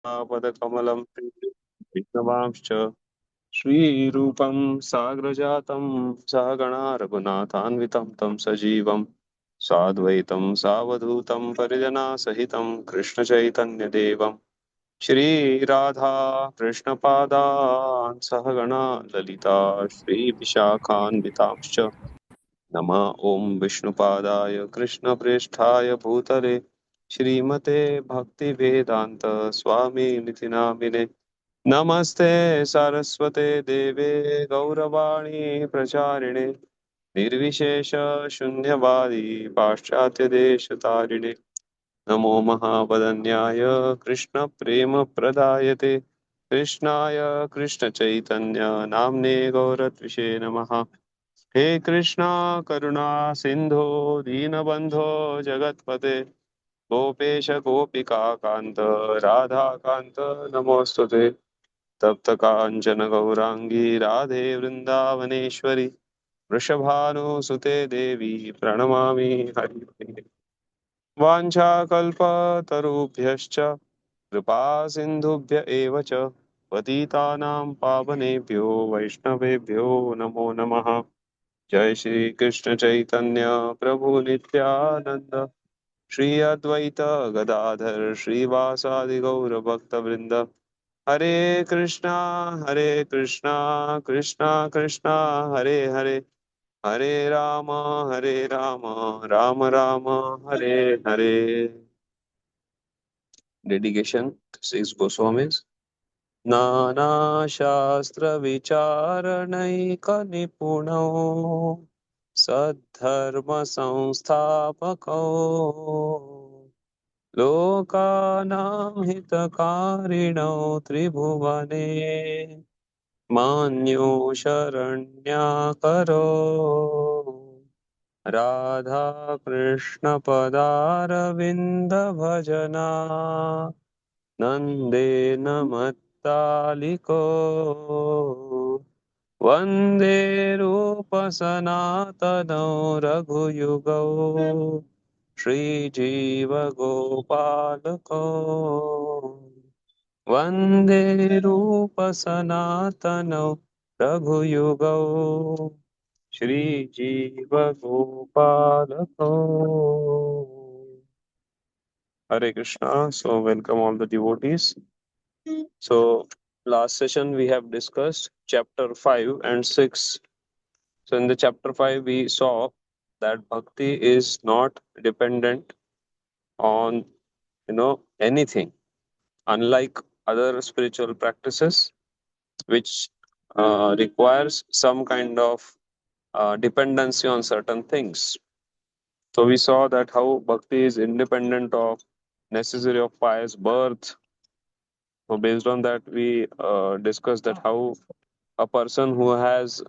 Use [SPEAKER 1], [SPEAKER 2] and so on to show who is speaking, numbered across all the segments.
[SPEAKER 1] पदकमलं विष्णवांश्च श्रीरूपं साग्रजातं सहगणा रघुनाथान्वितं तं सजीवं साद्वैतं सावधूतं परिजनासहितं कृष्णचैतन्यदेवं श्रीराधा कृष्णपादान् सहगणा ललिता श्रीविशाखान्वितांश्च नमः ॐ विष्णुपादाय कृष्णप्रेष्ठाय भूतले श्रीमते भक्तिवेदान्त स्वामी निति नामिने नमस्ते सारस्वते देवे गौरवाणी प्रचारिणे निर्विशेष शून्यवादी पाश्चात्यदेशतारिणे नमो महावदन्याय कृष्ण प्रेम प्रदायते कृष्णाय कृष्ण चैतन्य नाम्ने गौरत्विषे नमः हे कृष्णा करुणा सिंधो दीनबंधो जगत्पते गोपेश गोपिका कांत राधा कांत नमोस्तुते तप्त कांचन गौरांगी राधे वृंदावनेश्वरी वृषभानुसुते देवी प्रणमामि हरिप्रिये वाञ्छाकल्पतरुभ्यश्च कृपा सिन्धुभ्य एव च पतितानां पावनेभ्यो वैष्णवेभ्यो नमो नमः जय श्री कृष्ण चैतन्य प्रभु नित्यानंद श्री अद्वैत गदाधर श्रीवासादि गौर भक्त वृंद हरे कृष्णा कृष्णा कृष्णा हरे हरे हरे राम राम राम हरे हरे डेडिकेशन सिक्स गोस्वामीज नाना शास्त्र विचारणैक निपुणो सद्धर्म संस्थापकौ लोकानां हितकारिणौ त्रिभुवने मान्यो शरण्याकरो राधा कृष्ण पदारविन्द भजना नन्देन मत्तालिको वन्दे रूपसनातनौ रघुयुगौ श्रीजीवगोपालकौ वन्दे रूपसनातनौ रघुयुगौ श्रीजीवगोपालकौ. Hare Krishna. So welcome all the devotees. So last session we have discussed chapter 5 and 6. So in the chapter 5 we saw that bhakti is not dependent on anything, unlike other spiritual practices which requires some kind of dependency on certain things. So we saw that how bhakti is independent of necessary of pious birth. So based on that, we discussed that how a person who has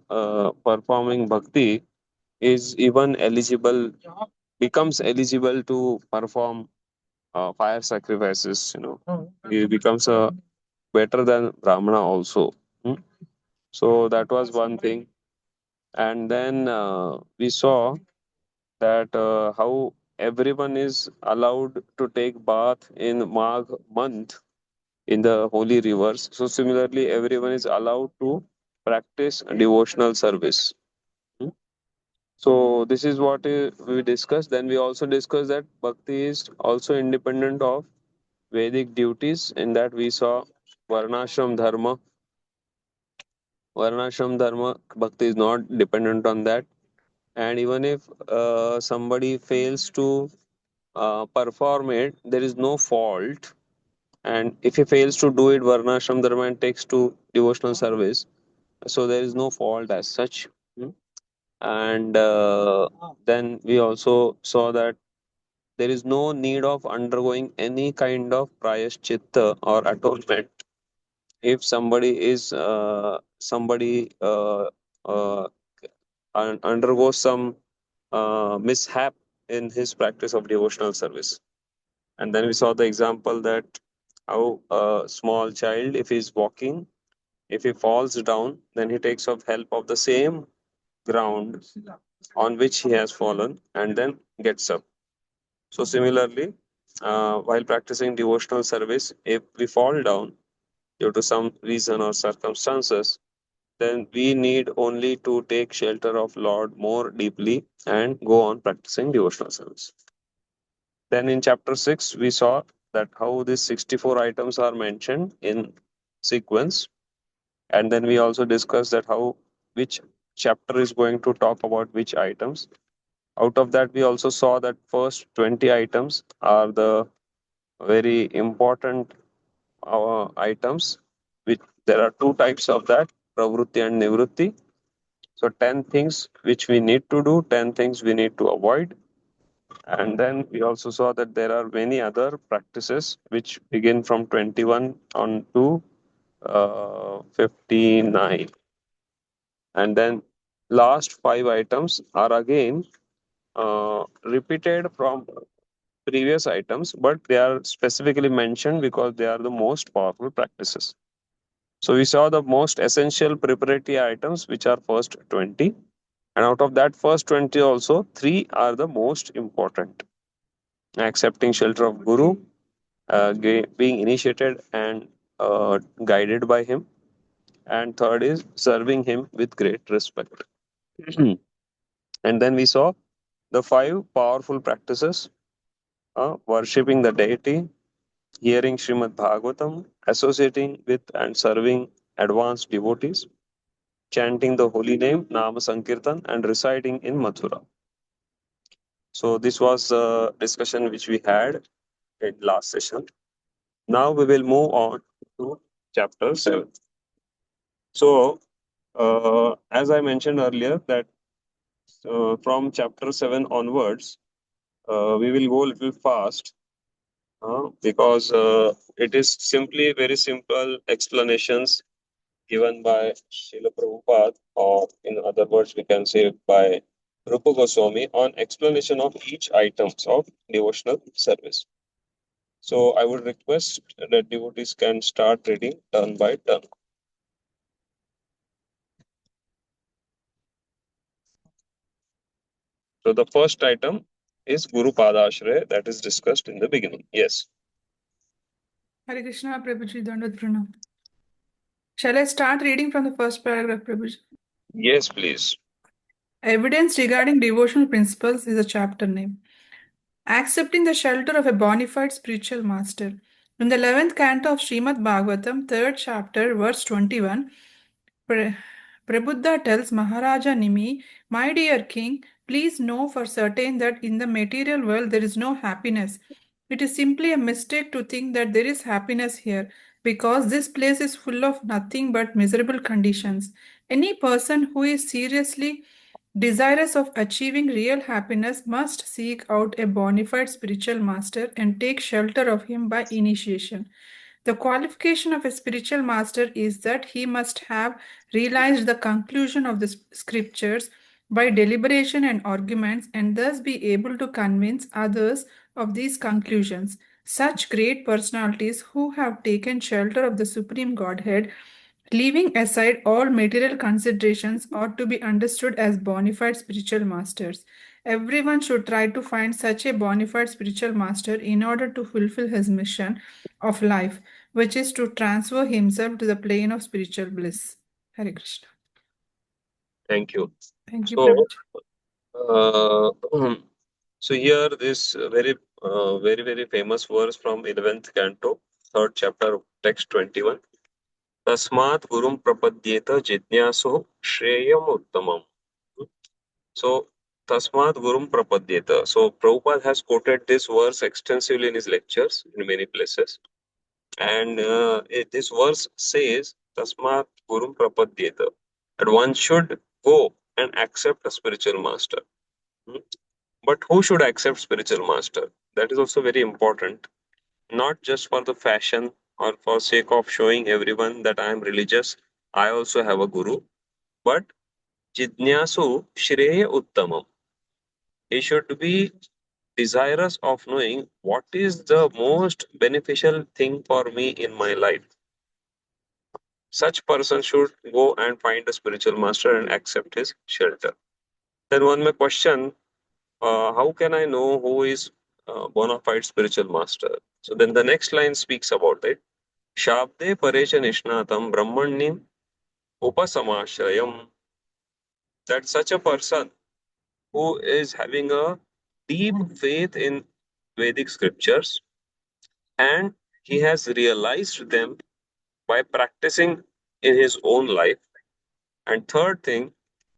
[SPEAKER 1] performing bhakti is even eligible, becomes eligible to perform fire sacrifices. He becomes a better than Brahmana also. Hmm? So that was one thing, and then we saw that how everyone is allowed to take bath in Magh month in the holy rivers. So similarly, everyone is allowed to practice devotional service. Hmm? So this is what we discussed. Then we also discussed that bhakti is also independent of Vedic duties. In that we saw varnashram dharma. Varnashram dharma bhakti is not dependent on that. And even if somebody fails to perform it, there is no fault. And if he fails to do it, varnashram dharma and takes to devotional service, so there is no fault as such. Hmm? And then we also saw that there is no need of undergoing any kind of prayashchitta or atonement if somebody uh, undergoes some mishap in his practice of devotional service. And then we saw the example that how a small child, if he's walking, if he falls down, then he takes of help of the same ground on which he has fallen and then gets up. So similarly, while practicing devotional service, if we fall down due to some reason or circumstances, then we need only to take shelter of Lord more deeply and go on practicing devotional service. Then in chapter 6, we saw that how these 64 items are mentioned in sequence. And then we also discussed that how which chapter is going to talk about which items. Out of that, we also saw that first 20 items are the very important items. Which there are two types of that, pravrutti and nivrutti. So 10 things which we need to do, 10 things we need to avoid. And then we also saw that there are many other practices which begin from 21 on to 59. And then last five items are again repeated from previous items, but they are specifically mentioned because they are the most powerful practices. So we saw the most essential preparatory items, which are first 20. And out of that first 20 also, 3 are the most important. Accepting shelter of Guru, being initiated and guided by him. And third is serving him with great respect. And then we saw the 5 powerful practices, worshipping the deity, hearing Srimad Bhagavatam, associating with and serving advanced devotees, chanting the holy name, Nama Sankirtan, and residing in Mathura. So this was a discussion which we had in last session. Now we will move on to chapter 7. So as I mentioned earlier that from chapter 7 onwards, we will go a little fast because it is simply very simple explanations given by Srila Prabhupada, or in other words, we can say by Rupa Goswami, on explanation of each items of devotional service. So I would request that devotees can start reading turn by turn. So the first item is Guru Padashraya, that is discussed in the beginning. Yes.
[SPEAKER 2] Hare Krishna, Prabhuji, Dandavat Pranam. Shall I start reading from the first paragraph, Prabhuji?
[SPEAKER 1] Yes, please.
[SPEAKER 2] Evidence regarding devotional principles is a chapter name. Accepting the shelter of a bona fide spiritual master. In the 11th canto of Srimad Bhagavatam, 3rd chapter, verse 21, Prabuddha tells Maharaja Nimi, "My dear king, please know for certain that in the material world there is no happiness. It is simply a mistake to think that there is happiness here, because this place is full of nothing but miserable conditions. Any person who is seriously desirous of achieving real happiness must seek out a bona fide spiritual master and take shelter of him by initiation. The qualification of a spiritual master is that he must have realized the conclusion of the scriptures by deliberation and arguments and thus be able to convince others of these conclusions. Such great personalities who have taken shelter of the Supreme Godhead, leaving aside all material considerations, ought to be understood as bona fide spiritual masters. Everyone should try to find such a bona fide spiritual master in order to fulfill his mission of life, which is to transfer himself to the plane of spiritual bliss. Hare Krishna.
[SPEAKER 1] Thank you.
[SPEAKER 2] Thank you,
[SPEAKER 1] So,
[SPEAKER 2] Prabhuji.
[SPEAKER 1] so here this very famous verse from 11th canto, 3rd chapter, text 21. Tasmat gurum prapadyeta jitnyaso shreyam uttamam. So, Tasmat gurum prapadyeta. So, Prabhupada has quoted this verse extensively in his lectures in many places. And this verse says, Tasmat gurum prapadyeta. That one should go and accept a spiritual master. But who should accept spiritual master? That is also very important. Not just for the fashion or for sake of showing everyone that I am religious, I also have a guru. But Jidnyasu Shreya Uttamam. He should be desirous of knowing what is the most beneficial thing for me in my life. Such person should go and find a spiritual master and accept his shelter. Then one may question, how can I know who is bona fide spiritual master. So then the next line speaks about it. Shabde parecha nishnatam brahmanim upasamashrayam. That such a person who is having a deep faith in Vedic scriptures and he has realized them by practicing in his own life. And third thing,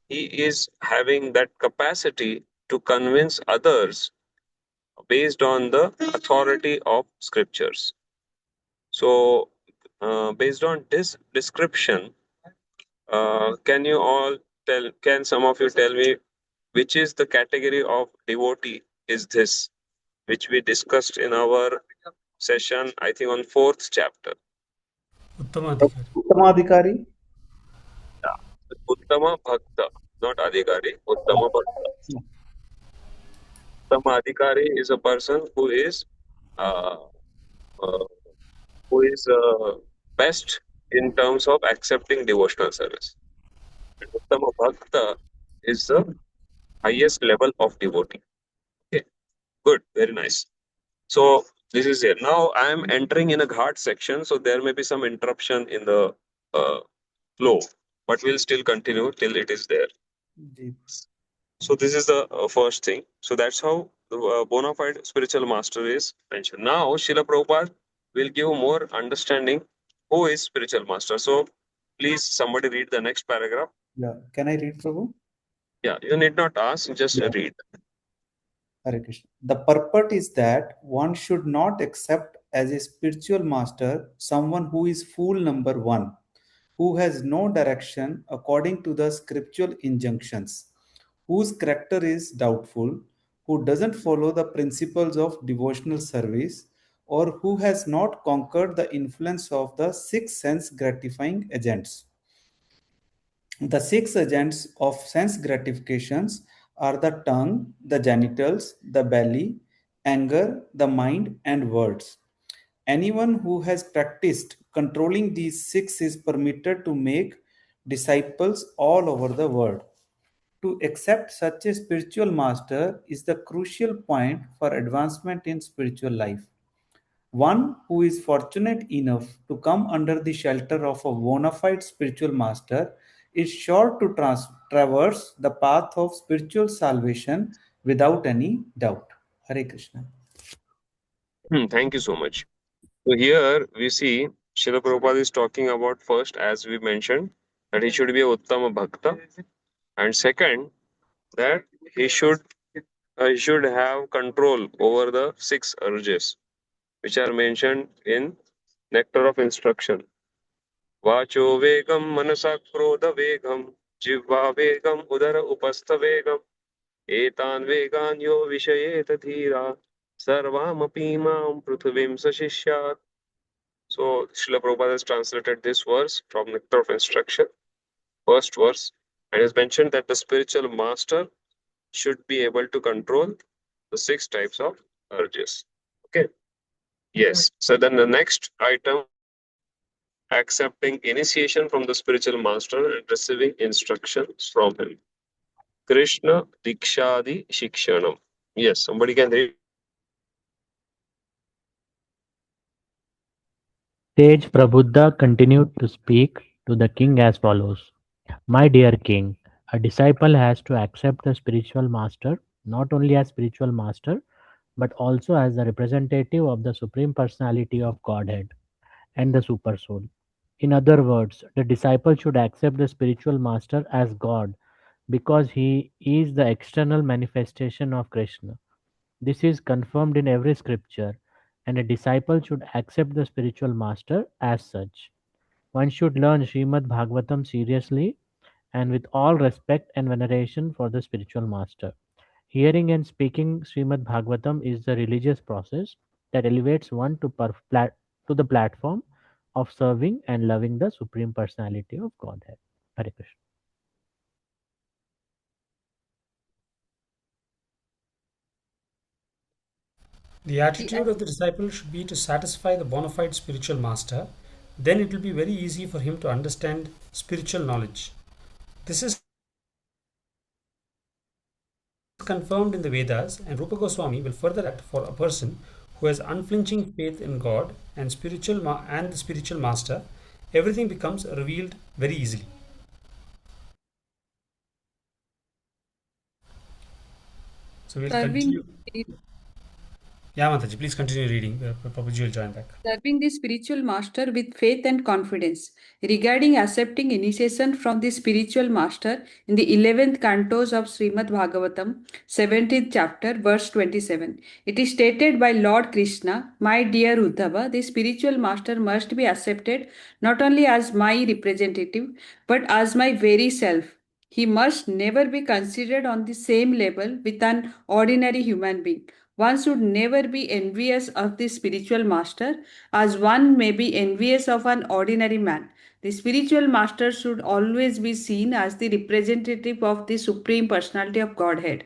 [SPEAKER 1] he is having that capacity to convince others based on the authority of scriptures. So, based on this description, can you all can some of you tell me which is the category of devotee is this, which we discussed in our session, I think on fourth chapter?
[SPEAKER 3] Uttamadhikari.
[SPEAKER 4] Uttamadhikari.
[SPEAKER 1] Uttama Bhakta, not Adhikari, Uttama Bhakta. Uttama Adhikari is a person uh, uh, who is best in terms of accepting devotional service. And Uttama Bhakta is the highest level of devotee. Okay, good, very nice. So this is it. Now I am entering in a ghat section, so there may be some interruption in the flow, but we'll still continue till it is there.
[SPEAKER 4] Ji.
[SPEAKER 1] So this is the first thing. So that's how the bona fide spiritual master is mentioned. Now Srila Prabhupada will give more understanding who is spiritual master. So please somebody read the next paragraph.
[SPEAKER 4] Yeah. Can I read, Prabhu?
[SPEAKER 1] Yeah, you need not ask, just
[SPEAKER 4] Yeah.
[SPEAKER 1] read.
[SPEAKER 4] Hare Krishna. The purport is that one should not accept as a spiritual master someone who is fool number one, who has no direction according to the scriptural injunctions, whose character is doubtful, who doesn't follow the principles of devotional service, or who has not conquered the influence of the six sense gratifying agents. The six agents of sense gratifications are the tongue, the genitals, the belly, anger, the mind, and words. Anyone who has practiced controlling these six is permitted to make disciples all over the world. To accept such a spiritual master is the crucial point for advancement in spiritual life. One who is fortunate enough to come under the shelter of a bona fide spiritual master is sure to traverse the path of spiritual salvation without any doubt. Hare Krishna.
[SPEAKER 1] Thank you so much. So here we see Srila Prabhupada is talking about first, as we mentioned, that he should be a Uttama Bhakta, and second, that he should have control over the six urges which are mentioned in Nectar of Instruction. Vacho vegam manasa krodha vegam jivva vegam udara upastha vegam etan vegan yo vishayeta dhira sarvamapi mam prithvim sashishyat. So Srila Prabhupada has translated this verse from Nectar of Instruction, first verse, and has mentioned that the spiritual master should be able to control the six types of urges. Okay. Yes. So then the next item, accepting initiation from the spiritual master and receiving instructions from him. Krishna Dikshadi Shikshanam. Yes, somebody can read.
[SPEAKER 5] Sage Prabuddha continued to speak to the king as follows. My dear king, a disciple has to accept the spiritual master not only as spiritual master but also as the representative of the Supreme Personality of Godhead and the Supersoul. In other words, the disciple should accept the spiritual master as God because he is the external manifestation of Krishna. This is confirmed in every scripture, and a disciple should accept the spiritual master as such. One should learn Srimad Bhagavatam seriously and with all respect and veneration for the spiritual master. Hearing and speaking Srimad Bhagavatam is the religious process that elevates one to the platform of serving and loving the Supreme Personality of Godhead. Hare Krishna.
[SPEAKER 3] The attitude of the disciple should be to satisfy the bona fide spiritual master. Then it will be very easy for him to understand spiritual knowledge. This is confirmed in the Vedas, and Rupa Goswami will further act for a person who has unflinching faith in God and the spiritual master. Everything becomes revealed very easily. So we'll continue. Yeah, Mataji, please continue reading. Prabhuji will join back.
[SPEAKER 6] Serving the spiritual master with faith and confidence. Regarding accepting initiation from the spiritual master in the 11th cantos of Srimad Bhagavatam, 17th chapter, verse 27, it is stated by Lord Krishna, "My dear Uddhava, the spiritual master must be accepted not only as my representative, but as my very self. He must never be considered on the same level with an ordinary human being. One should never be envious of the spiritual master, as one may be envious of an ordinary man. The spiritual master should always be seen as the representative of the Supreme Personality of Godhead.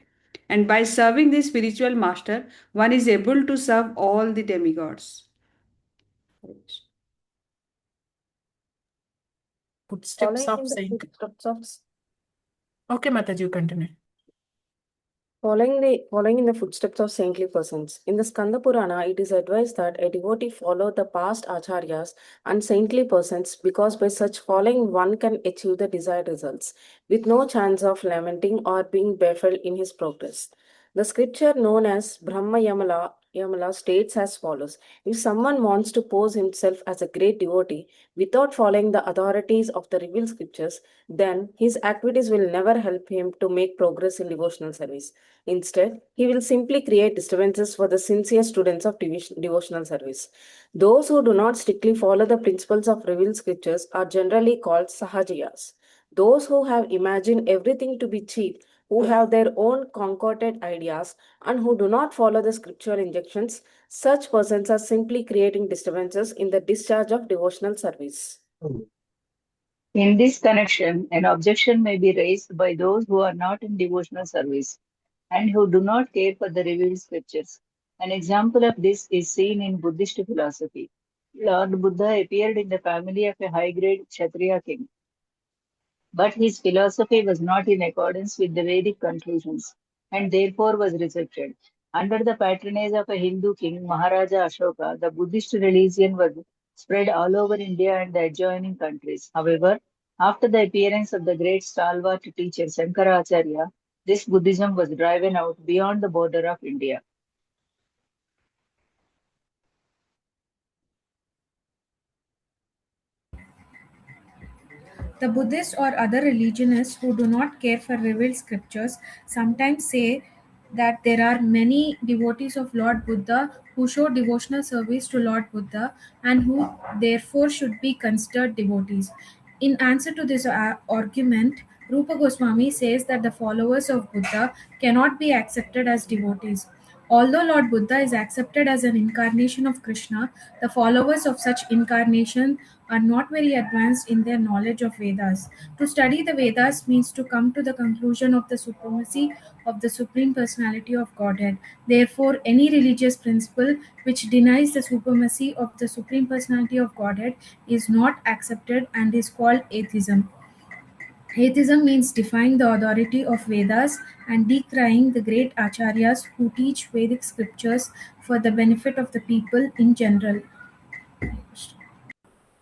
[SPEAKER 6] And by serving the spiritual master, one is able to serve all the demigods."
[SPEAKER 2] Footsteps
[SPEAKER 7] Following
[SPEAKER 2] of
[SPEAKER 7] in the
[SPEAKER 2] saint.
[SPEAKER 7] footsteps of
[SPEAKER 2] Okay, Mataji, you continue.
[SPEAKER 7] Following in the footsteps of saintly persons. In the Skanda Purana, it is advised that a devotee follow the past acharyas and saintly persons because by such following one can achieve the desired results with no chance of lamenting or being baffled in his progress. The scripture known as Brahma Yamala states as follows: if someone wants to pose himself as a great devotee without following the authorities of the revealed scriptures, then his activities will never help him to make progress in devotional service. Instead, he will simply create disturbances for the sincere students of devotional service. Those who do not strictly follow the principles of revealed scriptures are generally called sahajiyas. Those who have imagined everything to be cheap, who have their own concocted ideas, and who do not follow the scriptural injunctions, such persons are simply creating disturbances in the discharge of devotional service.
[SPEAKER 8] In this connection, an objection may be raised by those who are not in devotional service and who do not care for the revealed scriptures. An example of this is seen in Buddhist philosophy. Lord Buddha appeared in the family of a high-grade Kshatriya king, but his philosophy was not in accordance with the Vedic conclusions and therefore was rejected. Under the patronage of a Hindu king, Maharaja Ashoka, the Buddhist religion was spread all over India and the adjoining countries. However, after the appearance of the great stalwart teacher Shankaracharya, this Buddhism was driven out beyond the border of India.
[SPEAKER 9] The Buddhists or other religionists who do not care for revealed scriptures sometimes say that there are many devotees of Lord Buddha who show devotional service to Lord Buddha and who therefore should be considered devotees. In answer to this argument, Rupa Goswami says that the followers of Buddha cannot be accepted as devotees. Although Lord Buddha is accepted as an incarnation of Krishna, the followers of such incarnation are not very advanced in their knowledge of Vedas. To study the Vedas means to come to the conclusion of the supremacy of the Supreme Personality of Godhead. Therefore, any religious principle which denies the supremacy of the Supreme Personality of Godhead is not accepted and is called atheism. Atheism means defying the authority of Vedas and decrying the great acharyas who teach Vedic scriptures for the benefit of the people in general.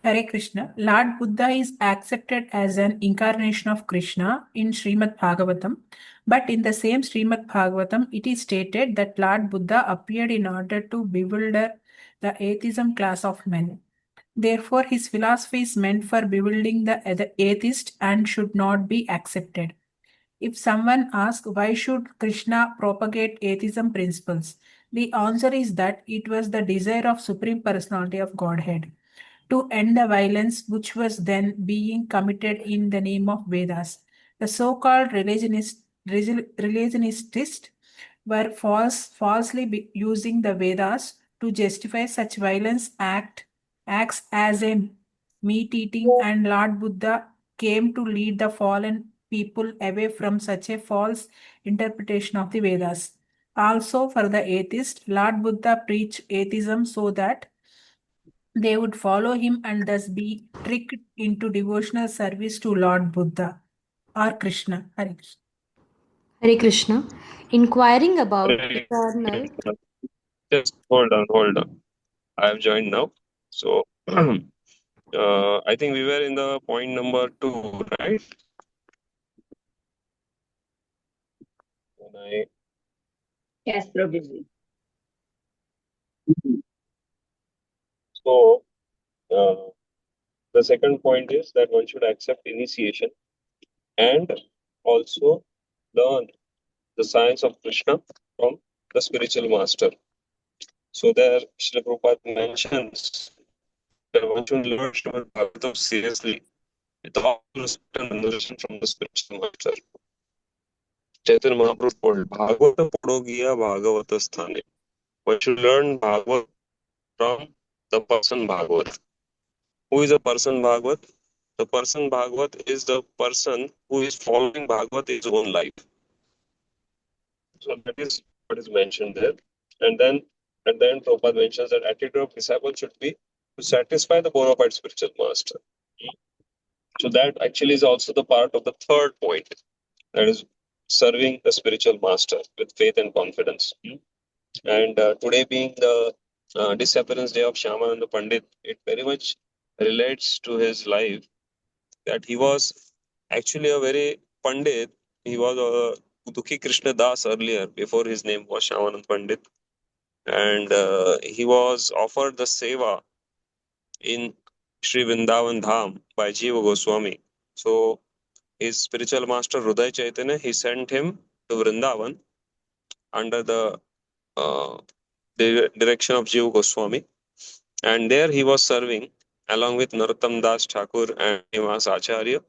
[SPEAKER 2] Hare Krishna. Lord Buddha is accepted as an incarnation of Krishna in Srimad Bhagavatam, but in the same Srimad Bhagavatam, it is stated that Lord Buddha appeared in order to bewilder the atheism class of men. Therefore, his philosophy is meant for bewildering the atheist and should not be accepted. If someone asks why should Krishna propagate atheism principles, the answer is that it was the desire of Supreme Personality of Godhead to end the violence which was then being committed in the name of Vedas. The so-called religionists were falsely using the Vedas to justify such violence acts as a meat-eating, and Lord Buddha came to lead the fallen people away from such a false interpretation of the Vedas. Also, for the atheist, Lord Buddha preached atheism so that they would follow him and thus be tricked into devotional service to Lord Buddha or Krishna. Hare Krishna.
[SPEAKER 10] Hare Krishna. Inquiring about
[SPEAKER 1] Hare
[SPEAKER 10] eternal.
[SPEAKER 1] Krishna. Just hold on. I have joined now. So, I think we were in the point number 2, right? When I
[SPEAKER 8] Yes, Prabhuji.
[SPEAKER 1] So, the second point is that one should accept initiation and also learn the science of Krishna from the spiritual master. So there, Srila Prabhupada mentions that one should learn Srimad Bhagavatam seriously with all respect and veneration from the spiritual master. Chaitanya Mahaprabhu told, Bhagavata Podogiya Bhagavata Sthane. One should learn Bhagavat from the person Bhagavat. Who is a person Bhagavat? The person Bhagavat is the person who is following Bhagavat in his own life. So that is what is mentioned there. And then at the end, Prabhupada mentions that attitude of disciple should be to satisfy the bona fide spiritual master. So that actually is also the part of the third point, that is serving the spiritual master with faith and confidence. And today being the disappearance day of Shyamananda Pandit, it very much relates to his life, that he was actually a very Pandit. He was a Dukhi Krishna Das earlier, before his name was Shyamananda Pandit. And he was offered the seva in Sri Vrindavan Dham by Jiva Goswami. So his spiritual master Hruday Chaitanya, he sent him to Vrindavan under the direction of Jiva Goswami, and there he was serving along with Narottam Das Thakur and Nivas Acharya.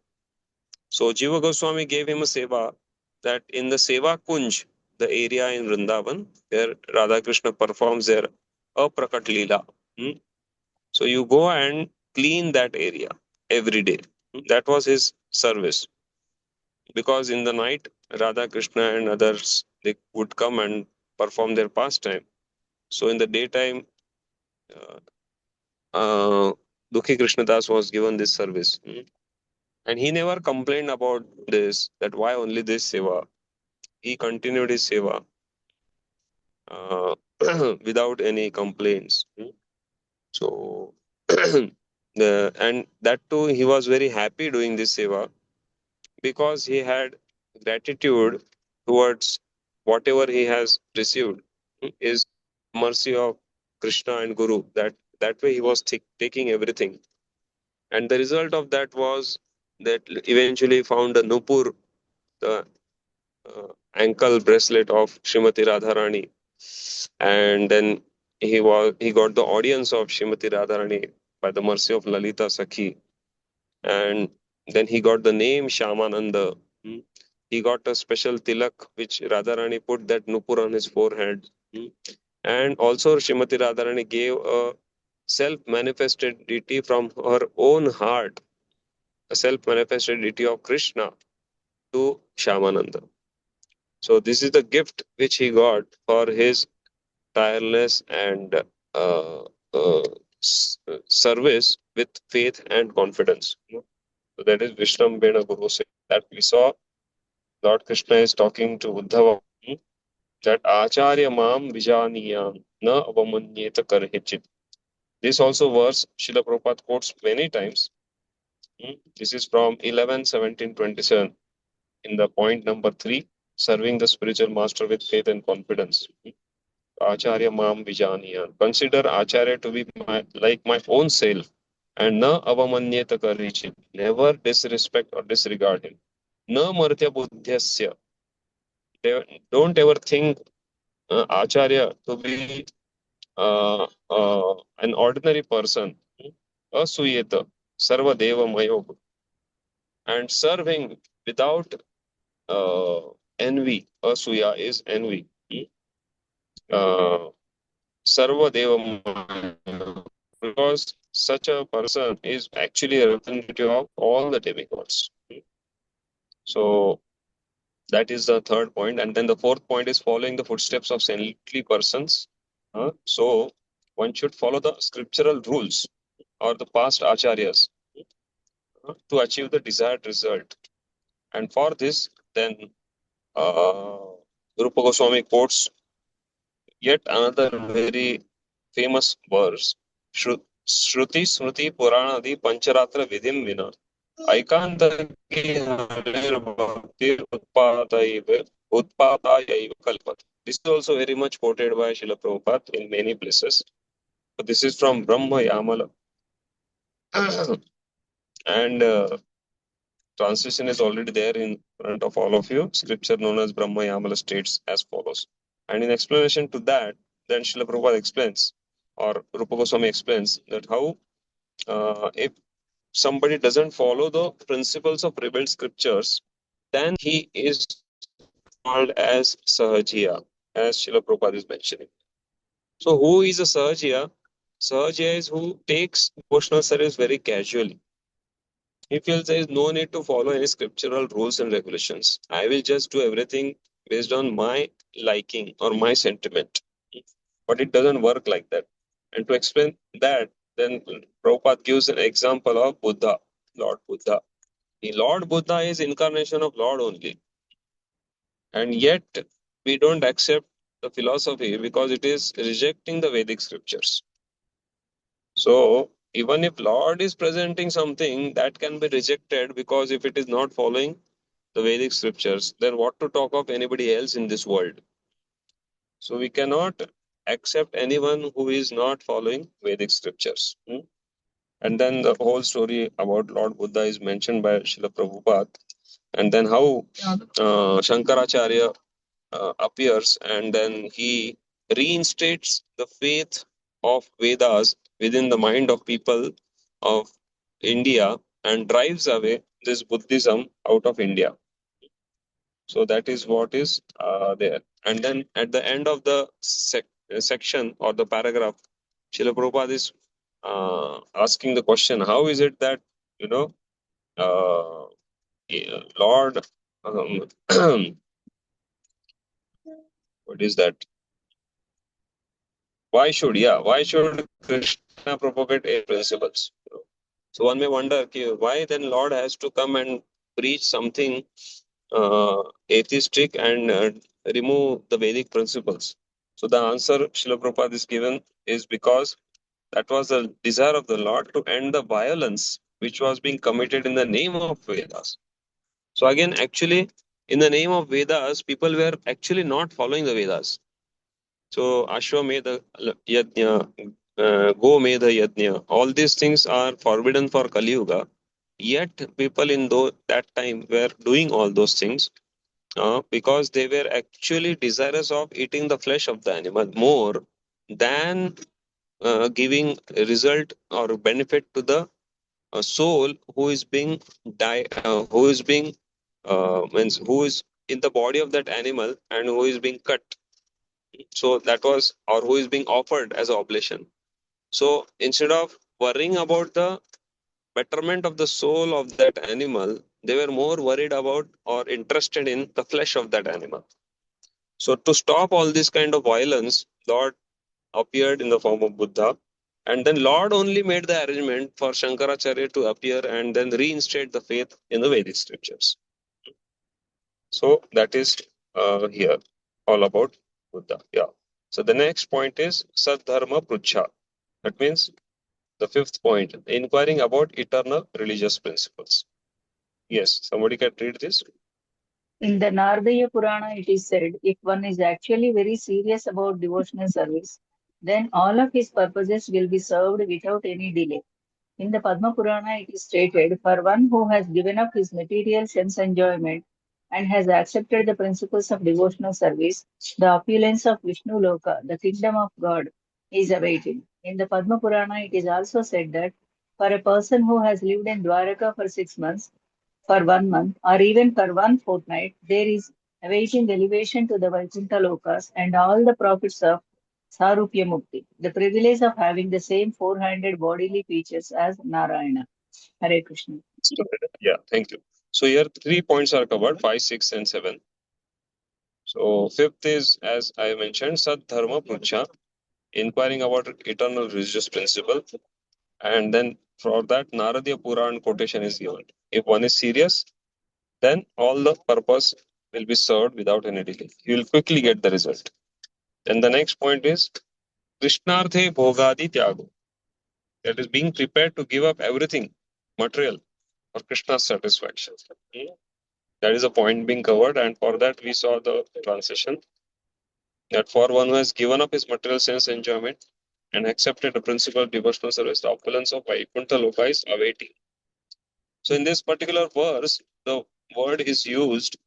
[SPEAKER 1] So Jiva Goswami gave him a seva, that in the Seva Kunj, the area in Vrindavan where Radha Krishna performs their Aprakat Leela. So you go and clean that area every day. That was his service. Because in the night, Radha Krishna and others, they would come and perform their pastime. So in the daytime, Dukhi Krishnadas was given this service. And he never complained about this, that why only this seva. He continued his seva without any complaints. So, and that too, he was very happy doing this seva because he had gratitude towards whatever he has received is mercy of Krishna and Guru. That way he was taking everything. And the result of that was that eventually found a Nupur, the ankle bracelet of Srimati Radharani, and then he got the audience of Srimati Radharani by the mercy of Lalita Sakhi, and then he got the name Shyamananda. He got a special tilak which Radharani put that Nupur on his forehead, and also Srimati Radharani gave a self-manifested deity from her own heart, a self-manifested deity of Krishna, to Shyamananda. So this is the gift which he got for his tireless and service with faith and confidence. So that is Vishram Bena Guru Se. That we saw Lord Krishna is talking to Uddhava, that Acharya Mam Vijaniyam Na Avamanyeta Karhichit. This also verse Srila Prabhupada quotes many times. This is from 11-17-27 in the point number 3, serving the spiritual master with faith and confidence. Acharya Mam Vijaniya. Consider Acharya to be like my own self, and na avamanyeta karichit. Never disrespect or disregard him. Na martya buddhyasya. Don't ever think Acharya to be an ordinary person. Asuyeta. Sarva deva mayog. And serving without envy. Asuya is envy. Sarva deva, because such a person is actually a representative of all the demigods. So that is the third point. And then the fourth point is following the footsteps of saintly persons. So one should follow the scriptural rules or the past acharyas to achieve the desired result. And for this, then Rupa Goswami quotes yet another very famous verse. Shruti Smriti Puranadi Pancharatra Vidim Vina Aikantaki Harir Bhaktir Utpadayaiva Kalpat. This is also very much quoted by Srila Prabhupada in many places. But this is from Brahma Yamala. And translation is already there in front of all of you. Scripture known as Brahma Yamala states as follows. And in explanation to that, then Srila Prabhupada explains, or Rupa Goswami explains, that how if somebody doesn't follow the principles of revealed scriptures, then he is called as Sahajiya, as Srila Prabhupada is mentioning. So who is a Sahajiya? Sahajiya is who takes devotional service very casually. He feels there is no need to follow any scriptural rules and regulations. I will just do everything based on my liking or my sentiment. But it doesn't work like that. And to explain that, then Prabhupada gives an example of Buddha, Lord Buddha. The Lord Buddha is incarnation of Lord only. And yet we don't accept the philosophy because it is rejecting the Vedic scriptures. So even if Lord is presenting something that can be rejected because if it is not following the Vedic scriptures, then what to talk of anybody else in this world? So we cannot accept anyone who is not following Vedic scriptures. And then the whole story about Lord Buddha is mentioned by Srila Prabhupada. And then how Shankaracharya appears and then he reinstates the faith of Vedas within the mind of people of India and drives away this Buddhism out of India. So that is what is there. And then at the end of the section or the paragraph, Srila Prabhupada is asking the question, how is it that, Lord, what is that? Why should Krishna propagate eight principles? So one may wonder, okay, why then Lord has to come and preach something atheistic and remove the Vedic principles? So the answer Srila Prabhupada is given is because that was the desire of the Lord to end the violence which was being committed in the name of Vedas. So again, actually, in the name of Vedas, people were actually not following the Vedas. So Ashwamedha Yajna, Gomedha Yajna, all these things are forbidden for Kali Yuga. Yet people in that time were doing all those things because they were actually desirous of eating the flesh of the animal more than giving result or benefit to the soul who is being who is being who is in the body of that animal and who is being cut. So that was, or who is being offered as an oblation. So instead of worrying about the betterment of the soul of that animal, they were more worried about or interested in the flesh of that animal. So to stop all this kind of violence, Lord appeared in the form of Buddha. And then Lord only made the arrangement for Shankaracharya to appear and then reinstate the faith in the Vedic scriptures. So that is here all about Buddha. Yeah. So the next point is Sadharma Prucha. That means the fifth point, inquiring about eternal religious principles. Yes, somebody can read this.
[SPEAKER 8] In the Nardaya Purana, it is said, if one is actually very serious about devotional service, then all of his purposes will be served without any delay. In the Padma Purana, it is stated, for one who has given up his material sense enjoyment and has accepted the principles of devotional service, the opulence of Vishnu Loka, the kingdom of God, is awaiting. In the Padma Purana, it is also said that for a person who has lived in Dwaraka for 6 months, for 1 month, or even for 1 fortnight, there is awaiting elevation to the Vaikuntha Lokas and all the profits of Sarupya Mukti, the privilege of having the same four-handed bodily features as Narayana. Hare Krishna.
[SPEAKER 1] Yeah, thank you. So here 3 points are covered, 5, 6, and 7. So fifth is, as I mentioned, Sadharma Prucha, inquiring about eternal religious principle. And then for that, Naradiya Puran quotation is given. If one is serious, then all the purpose will be served without any delay. You will quickly get the result. Then the next point is Krishnarthe Bhogadi Tyago. That is being prepared to give up everything material for Krishna's satisfaction. That is a point being covered, and for that we saw the transition that for one who has given up his material sense enjoyment and accepted the principle of devotional service, the opulence of Vaikuntha Loka is awaiting. So in this particular verse, the word is used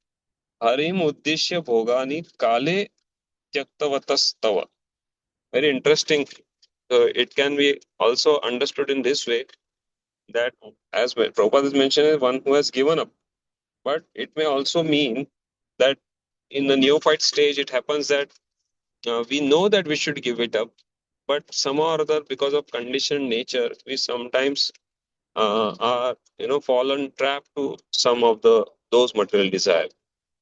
[SPEAKER 1] Harim Uddishya Bhogani Kale Tyaktavatastawa. Very interesting. It can be also understood in this way that, as Prabhupada is mentioning, one who has given up. But it may also mean that in the neophyte stage, it happens that we know that we should give it up, but somehow or other, because of conditioned nature, we sometimes are fallen trap to some of those material desire.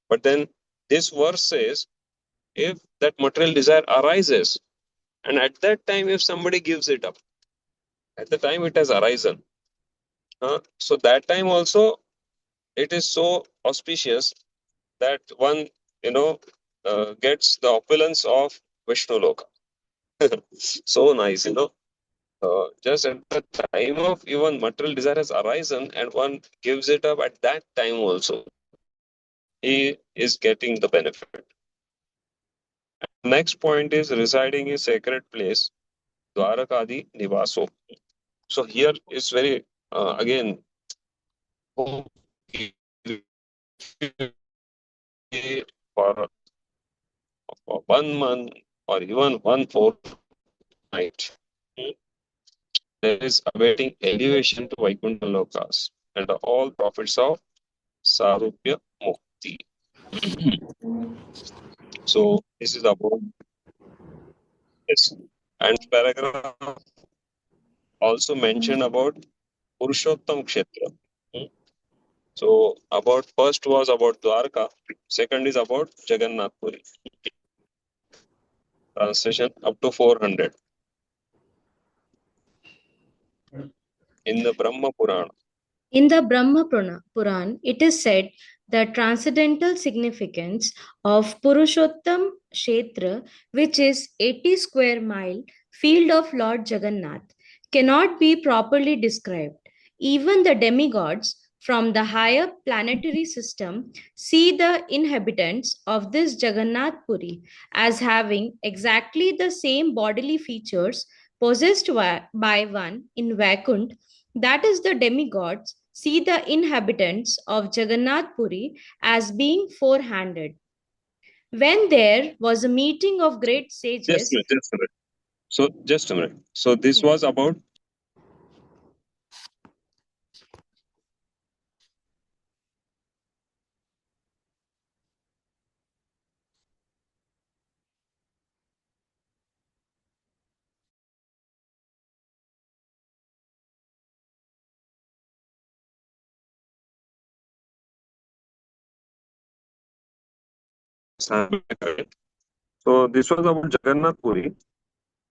[SPEAKER 1] But then this verse says, if that material desire arises, and at that time, if somebody gives it up, at the time it has arisen, so that time also it is so auspicious that one gets the opulence of Vishnu Loka. So nice, just at the time of even material desire has arisen and one gives it up at that time also, he is getting the benefit. Next point is residing in sacred place, Dwarakadi Nivaso. So here is very, again, for 1 month or even 1 fortnight, there is awaiting elevation to Vaikuntha Lokas and all profits of Sarupya Mukti. So this is about this. And paragraph also mentioned about Purushottam Kshetra. So about first was about Dwarka, second is about Jagannath Puri. Translation up to 400 in the Brahma Purana.
[SPEAKER 10] In the Brahma Puran, it is said the transcendental significance of Purushottam Kshetra, which is 80 square mile field of Lord Jagannath, cannot be properly described. Even the demigods from the higher planetary system see the inhabitants of this Jagannath Puri as having exactly the same bodily features possessed by one in Vaikunt, that is, the demigods see the inhabitants of Jagannath Puri as being four-handed. When there was a meeting of great sages.
[SPEAKER 1] Just a minute. So just a minute. So this was about. So this was about Jagannath Puri,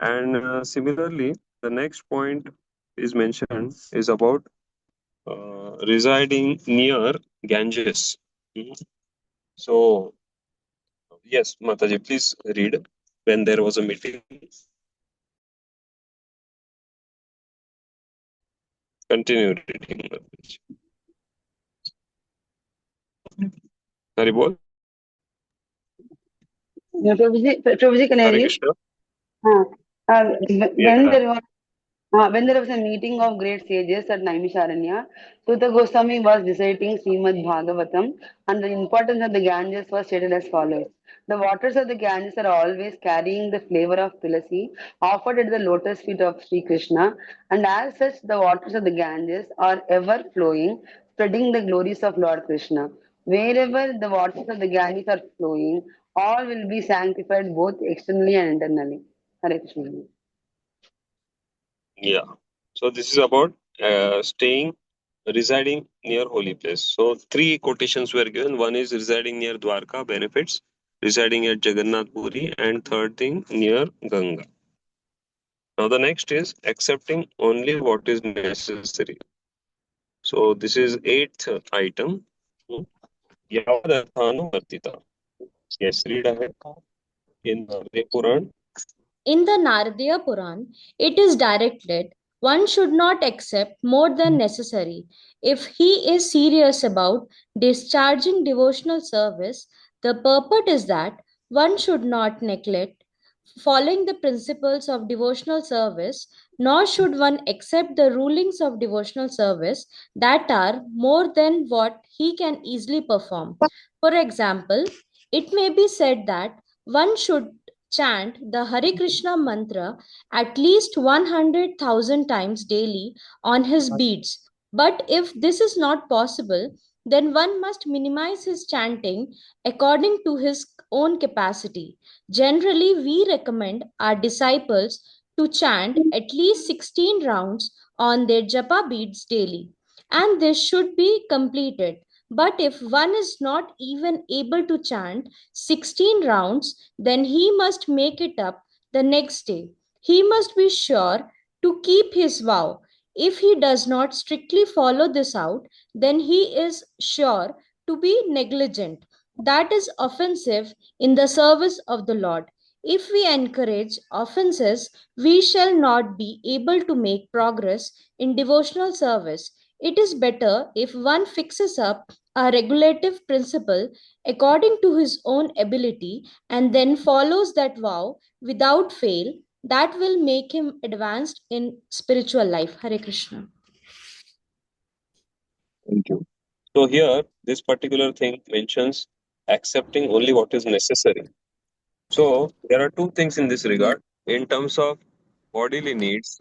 [SPEAKER 1] and similarly, the next point is mentioned is about residing near Ganges. So yes, Mataji, please read when there was a meeting. Continue reading. Haribol.
[SPEAKER 11] Prabhuji, can I
[SPEAKER 1] Hare
[SPEAKER 11] read?
[SPEAKER 1] Krishna.
[SPEAKER 11] When there was a meeting of great sages at Naimisharanya, Sutta Goswami was reciting Srimad Bhagavatam, and the importance of the Ganges was stated as follows. The waters of the Ganges are always carrying the flavor of tulasi offered at the lotus feet of Sri Krishna, and as such, the waters of the Ganges are ever flowing, spreading the glories of Lord Krishna. Wherever the waters of the Ganges are flowing, all will be sanctified both externally and internally. Hare Krishna.
[SPEAKER 1] Yeah. So this is about residing near holy place. So 3 quotations were given. One is residing near Dwarka, benefits, residing at Jagannath Puri, and third thing near Ganga. Now the next is accepting only what is necessary. So this is 8th item. Yavadarthanuvartita. Yes, read ahead in the Puran.
[SPEAKER 10] In the Naradiya Puran, it is directed one should not accept more than necessary. If he is serious about discharging devotional service, the purport is that one should not neglect following the principles of devotional service, nor should one accept the rulings of devotional service that are more than what he can easily perform. For example, it may be said that one should chant the Hare Krishna mantra at least 100,000 times daily on his beads. But if this is not possible, then one must minimize his chanting according to his own capacity. Generally, we recommend our disciples to chant at least 16 rounds on their japa beads daily, and this should be completed. But if one is not even able to chant 16 rounds, then he must make it up the next day. He must be sure to keep his vow. If he does not strictly follow this out, then he is sure to be negligent. That is offensive in the service of the Lord. If we encourage offenses, we shall not be able to make progress in devotional service. It is better if one fixes up a regulative principle according to his own ability and then follows that vow without fail. That will make him advanced in spiritual life. Hare Krishna.
[SPEAKER 1] Thank you. So here, this particular thing mentions accepting only what is necessary. So there are two things in this regard. In terms of bodily needs,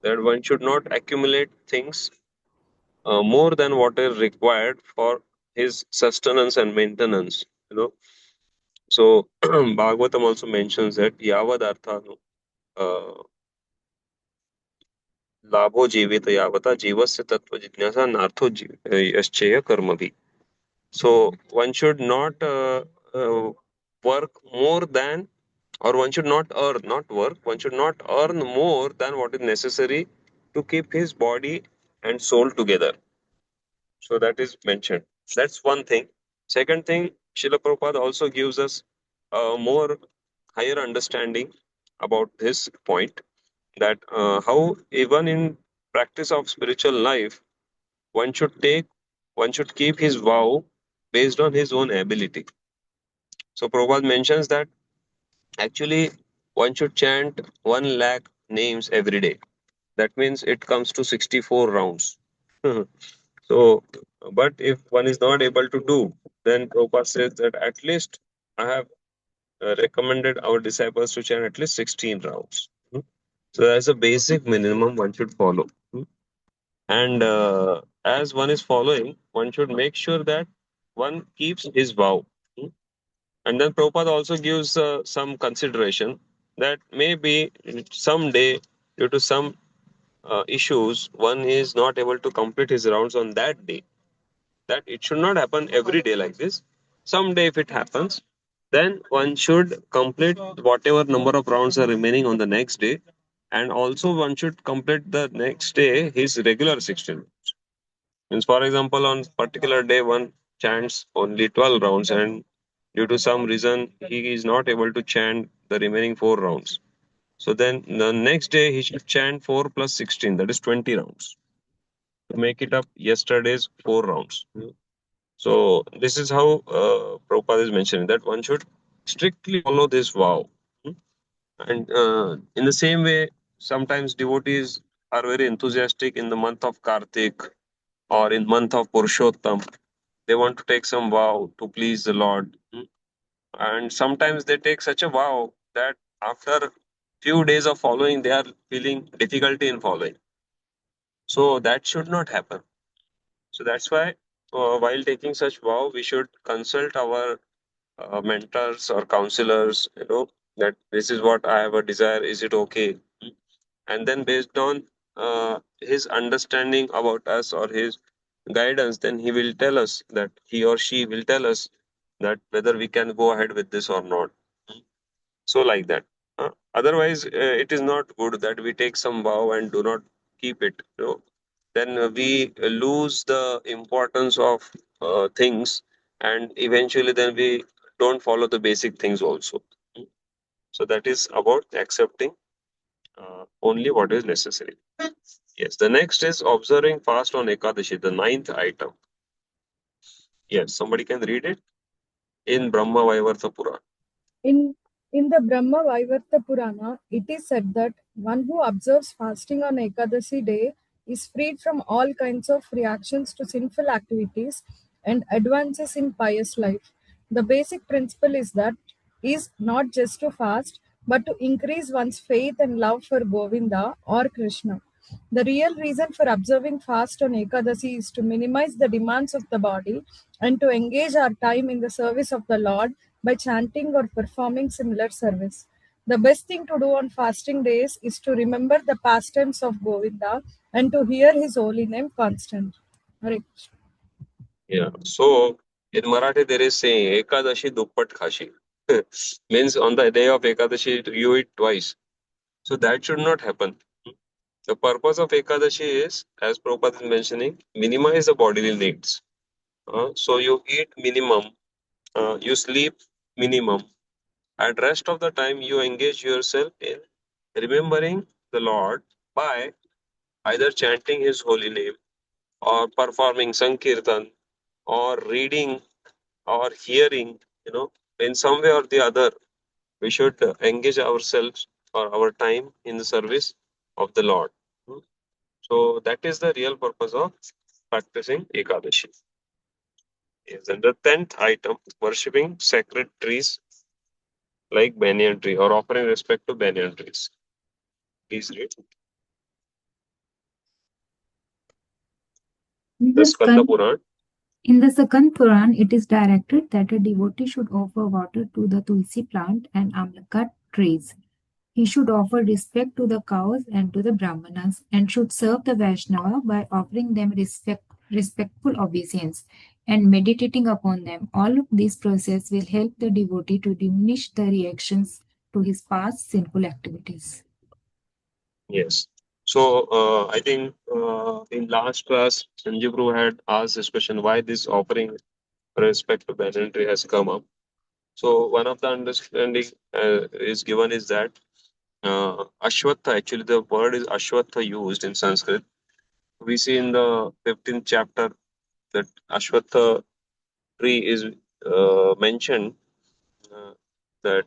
[SPEAKER 1] that one should not accumulate things more than what is required for his sustenance and maintenance. You know, so Bhagavatam also mentions that yavad arthanu labho jivita yavata jivasya tattva jijnasa nartho yaschaya karma bhi. So one should not work more than, or one should not earn, not work, one should not earn more than what is necessary to keep his body and soul together. So that is mentioned. That's one thing. Second thing, Srila Prabhupada also gives us a more higher understanding about this point, that how even in practice of spiritual life, one should keep his vow based on his own ability. So Prabhupada mentions that actually one should chant 1 lakh names every day. That means it comes to 64 rounds. So, but if one is not able to do, then Prabhupada says that at least I have recommended our disciples to chant at least 16 rounds. So that's a basic minimum one should follow. And as one is following, one should make sure that one keeps his vow. And then Prabhupada also gives some consideration that maybe someday, due to some issues, one is not able to complete his rounds on that day. That it should not happen every day like this. Someday, if it happens, then one should complete whatever number of rounds are remaining on the next day. And also, one should complete the next day his regular 16. Means, for example, on particular day, one chants only 12 rounds, and due to some reason, he is not able to chant the remaining 4 rounds. So then the next day, he should chant 4 plus 16, that is 20 rounds, to make it up yesterday's 4 rounds. So this is how Prabhupada is mentioning that one should strictly follow this vow. And in the same way, sometimes devotees are very enthusiastic in the month of Kartik or in month of Purushottam. They want to take some vow to please the Lord. And sometimes they take such a vow that after few days of following, they are feeling difficulty in following. So that should not happen. So that's why while taking such vow, we should consult our mentors or counselors, that this is what I have a desire, is it okay? And then based on his understanding about us or his guidance, then he will tell us, that he or she will tell us that whether we can go ahead with this or not. So like that. Otherwise, it is not good that we take some vow and do not keep it. Then we lose the importance of things and eventually then we don't follow the basic things also. So that is about accepting only what is necessary. Yes, the next is observing fast on Ekadashi, the ninth item. Yes, somebody can read it in Brahma Vaivarta Purana.
[SPEAKER 12] In the Brahma Vaivarta Purana, it is said that one who observes fasting on Ekadasi day is freed from all kinds of reactions to sinful activities and advances in pious life. The basic principle is not just to fast, but to increase one's faith and love for Govinda or Krishna. The real reason for observing fast on Ekadasi is to minimize the demands of the body and to engage our time in the service of the Lord by chanting or performing similar service. The best thing to do on fasting days is to remember the pastimes of Govinda and to hear his holy name constantly. Hare Krishna.
[SPEAKER 1] Yeah. So in Marathi there is saying Ekadashi Duppat Khashi. Means on the day of Ekadashi you eat twice. So that should not happen. The purpose of Ekadashi is, as Prabhupada is mentioning, minimize the bodily needs. So you eat minimum, you sleep minimum, and rest of the time you engage yourself in remembering the Lord by either chanting His holy name or performing Sankirtan or reading or hearing, in some way or the other, we should engage ourselves or our time in the service of the Lord. So that is the real purpose of practicing Ekadashi. Yes, and the 10th item, worshipping sacred trees like banyan tree or offering respect to banyan trees. Please read. The Skanda Puran.
[SPEAKER 13] In the second Puran, it is directed that a devotee should offer water to the tulsi plant and amlaka trees. He should offer respect to the cows and to the brahmanas and should serve the Vaishnava by offering them respectful obeisance and meditating upon them. All of this process will help the devotee to diminish the reactions to his past sinful activities.
[SPEAKER 1] Yes. So I think in last class, Sanjay Prabhu had asked this question, why this offering respect to banyan tree has come up. So one of the understanding is given is that Ashwatha, actually the word is Ashwatha used in Sanskrit. We see in the 15th chapter that Ashwatha tree is mentioned, that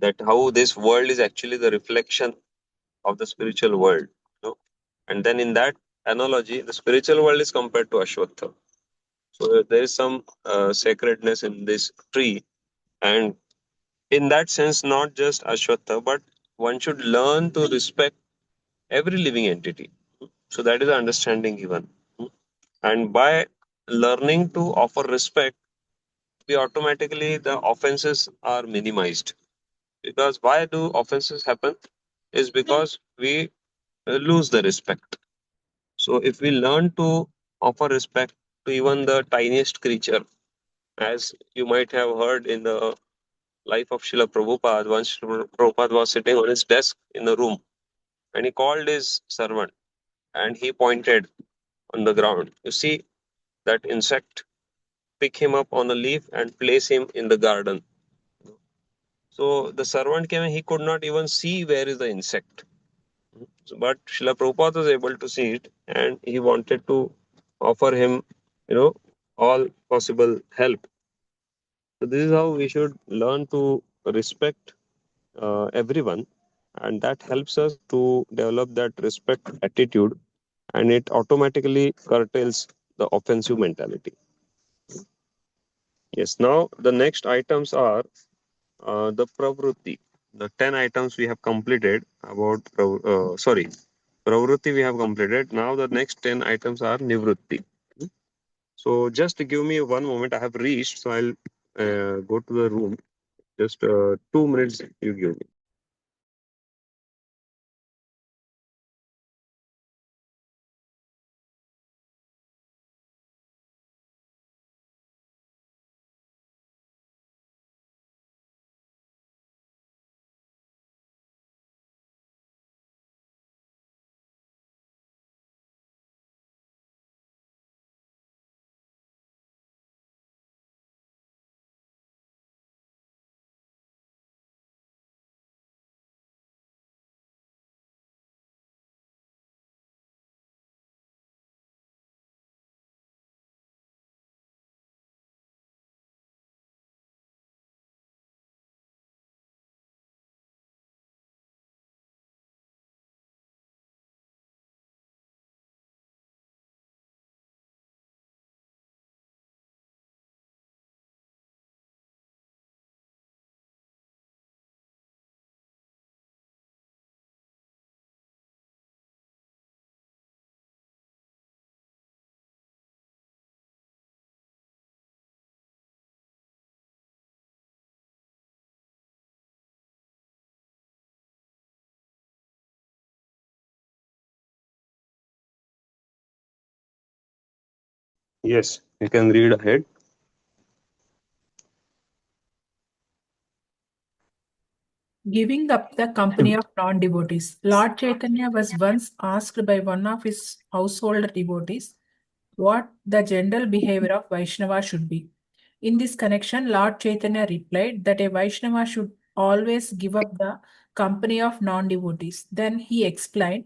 [SPEAKER 1] that how this world is actually the reflection of the spiritual world. And then in that analogy, the spiritual world is compared to Ashwatha. So there is some sacredness in this tree, and in that sense, not just Ashwatha, but one should learn to respect every living entity. So that is the understanding given. And by learning to offer respect, we automatically the offenses are minimized. Because why do offenses happen? Is because we lose the respect. So if we learn to offer respect to even the tiniest creature, as you might have heard in the life of Srila Prabhupada, once Srila Prabhupada was sitting on his desk in the room and he called his servant and he pointed on the ground. You see that insect, pick him up on a leaf and place him in the garden. So the servant came and he could not even see where is the insect. But Srila Prabhupada was able to see it and he wanted to offer him, all possible help. So this is how we should learn to respect everyone, and that helps us to develop that respect attitude, and it automatically curtails the offensive mentality. Yes, now the next items are the pravrutti. The 10 items we have completed about, pravrutti we have completed. Now the next 10 items are nivrutti. So just give me one moment. I have reached, so I'll go to the room. Just 2 minutes you give me. Yes, you can read ahead.
[SPEAKER 2] Giving up the company of non-devotees. Lord Chaitanya was once asked by one of his household devotees what the general behavior of Vaishnava should be. In this connection, Lord Chaitanya replied that a Vaishnava should always give up the company of non-devotees. Then he explained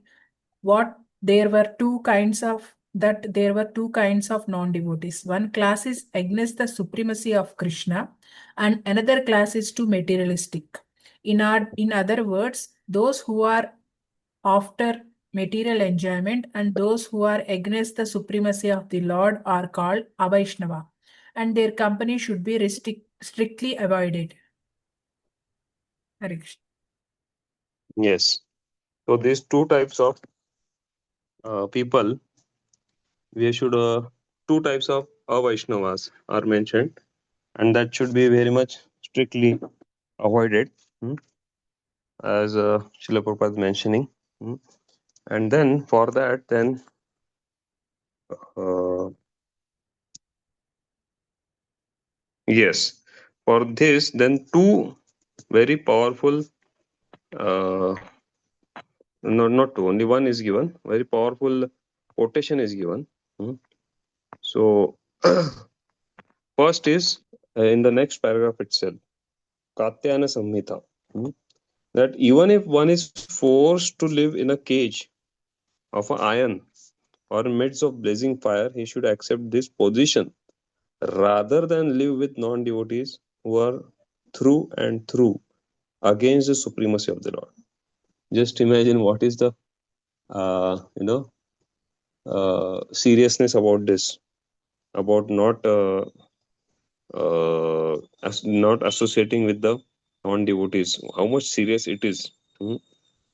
[SPEAKER 2] what there were two kinds of non-devotees. One class is against the supremacy of Krishna, and another class is too materialistic. In other words, those who are after material enjoyment and those who are against the supremacy of the Lord are called Avaishnava, and their company should be strictly avoided. Hare Krishna.
[SPEAKER 1] Yes. So these two types of people, we should two types of Vaishnavas are mentioned, and that should be very much strictly avoided, as Srila Prabhupada is mentioning. And then for that, then yes, for this, then two very powerful, not two, only one is given, very powerful quotation is given. So first is in the next paragraph itself, Katyayana Samhita, that even if one is forced to live in a cage of iron or in midst of blazing fire, he should accept this position rather than live with non-devotees who are through and through against the supremacy of the Lord. Just imagine what is the seriousness about this, about not associating with the non-devotees. How much serious it is.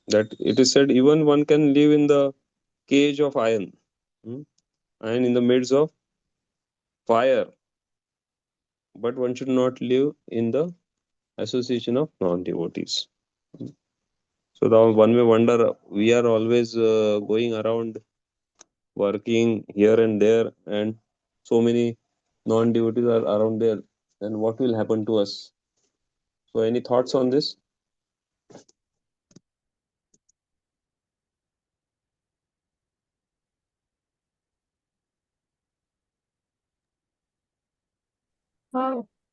[SPEAKER 1] That it is said even one can live in the cage of iron, and in the midst of fire, but one should not live in the association of non-devotees. So now one may wonder, we are always going around working here and there, and so many non-devotees are around there, then what will happen to us? So any thoughts on this?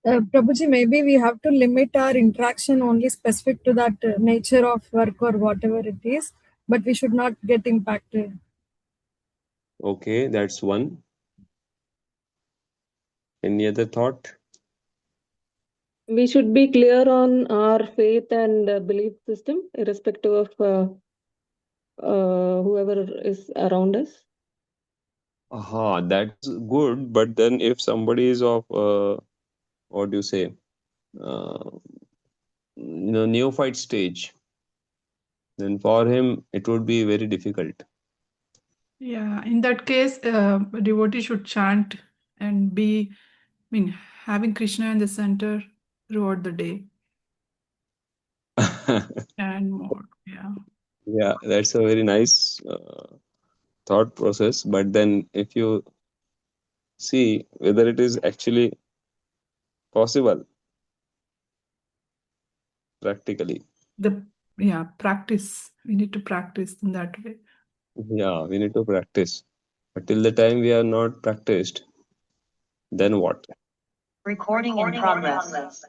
[SPEAKER 12] Prabhuji, maybe we have to limit our interaction only specific to that nature of work or whatever it is, but we should not get impacted.
[SPEAKER 1] Okay, that's one. Any other thought?
[SPEAKER 14] We should be clear on our faith and belief system, irrespective of whoever is around us.
[SPEAKER 1] That's good. But then if somebody is of, what do you say, neophyte stage, then for him it would be very difficult.
[SPEAKER 2] Yeah, in that case, a devotee should chant and having Krishna in the center throughout the day and more. Yeah.
[SPEAKER 1] Yeah, that's a very nice thought process. But then if you see whether it is actually possible practically.
[SPEAKER 2] Practice. We need to practice in that way.
[SPEAKER 1] Yeah, we need to practice. But till the time we are not practiced, then what?
[SPEAKER 15] Recording in progress.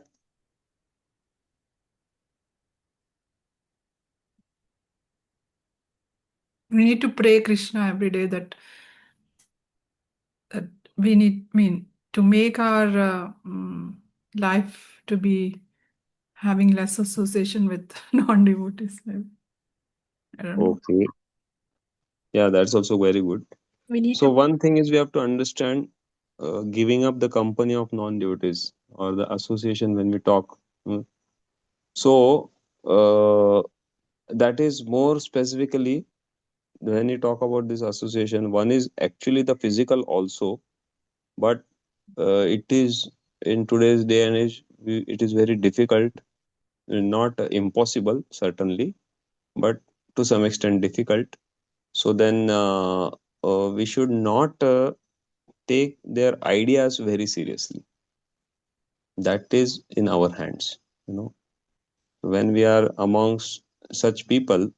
[SPEAKER 2] We need to pray Krishna every day that we need, to make our life to be having less association with non-devotees. I don't know.
[SPEAKER 1] Okay. Yeah, that's also very good. So one thing is we have to understand giving up the company of non-devotees or the association when we talk. So that is more specifically when you talk about this association, one is actually the physical also, but it is in today's day and age, it is very difficult, not impossible certainly, but to some extent difficult. So then we should not take their ideas very seriously. That is in our hands. When we are amongst such people,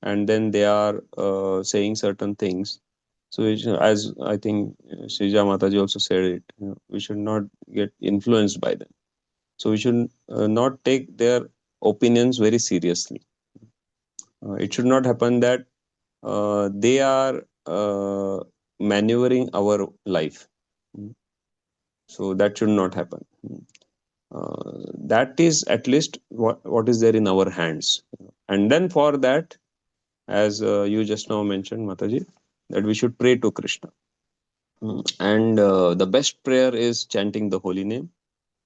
[SPEAKER 1] and then they are saying certain things, so as I think Srija Mataji also said it, we should not get influenced by them. So we should not take their opinions very seriously. It should not happen that they are maneuvering our life. So that should not happen. That is at least what is there in our hands. And then for that, as you just now mentioned, Mataji, that we should pray to Krishna. And the best prayer is chanting the holy name.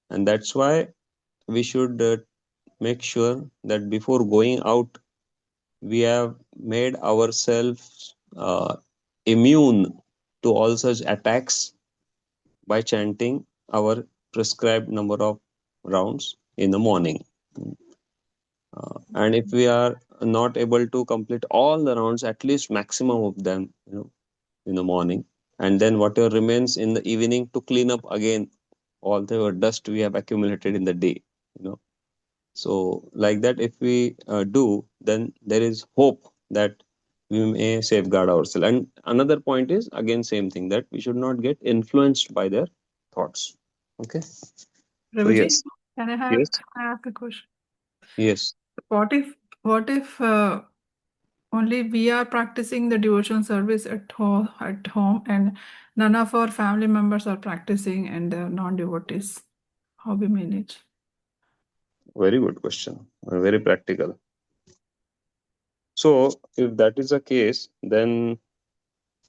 [SPEAKER 1] And that's why we should make sure that before going out, we have made ourselves immune to all such attacks by chanting our prescribed number of rounds in the morning. And if we are not able to complete all the rounds, at least maximum of them, in the morning, and then whatever remains in the evening to clean up again all the dust we have accumulated in the day. So like that, if we do, then there is hope that we may safeguard ourselves. And another point is again same thing, that we should not get influenced by their thoughts. Okay. So
[SPEAKER 2] Prabhuji,
[SPEAKER 1] yes.
[SPEAKER 2] can I
[SPEAKER 1] Yes.
[SPEAKER 2] ask a question?
[SPEAKER 1] Yes.
[SPEAKER 2] What if only we are practicing the devotional service at home, and none of our family members are practicing, and they're non-devotees? How we manage?
[SPEAKER 1] Very good question. Very practical. So if that is the case, then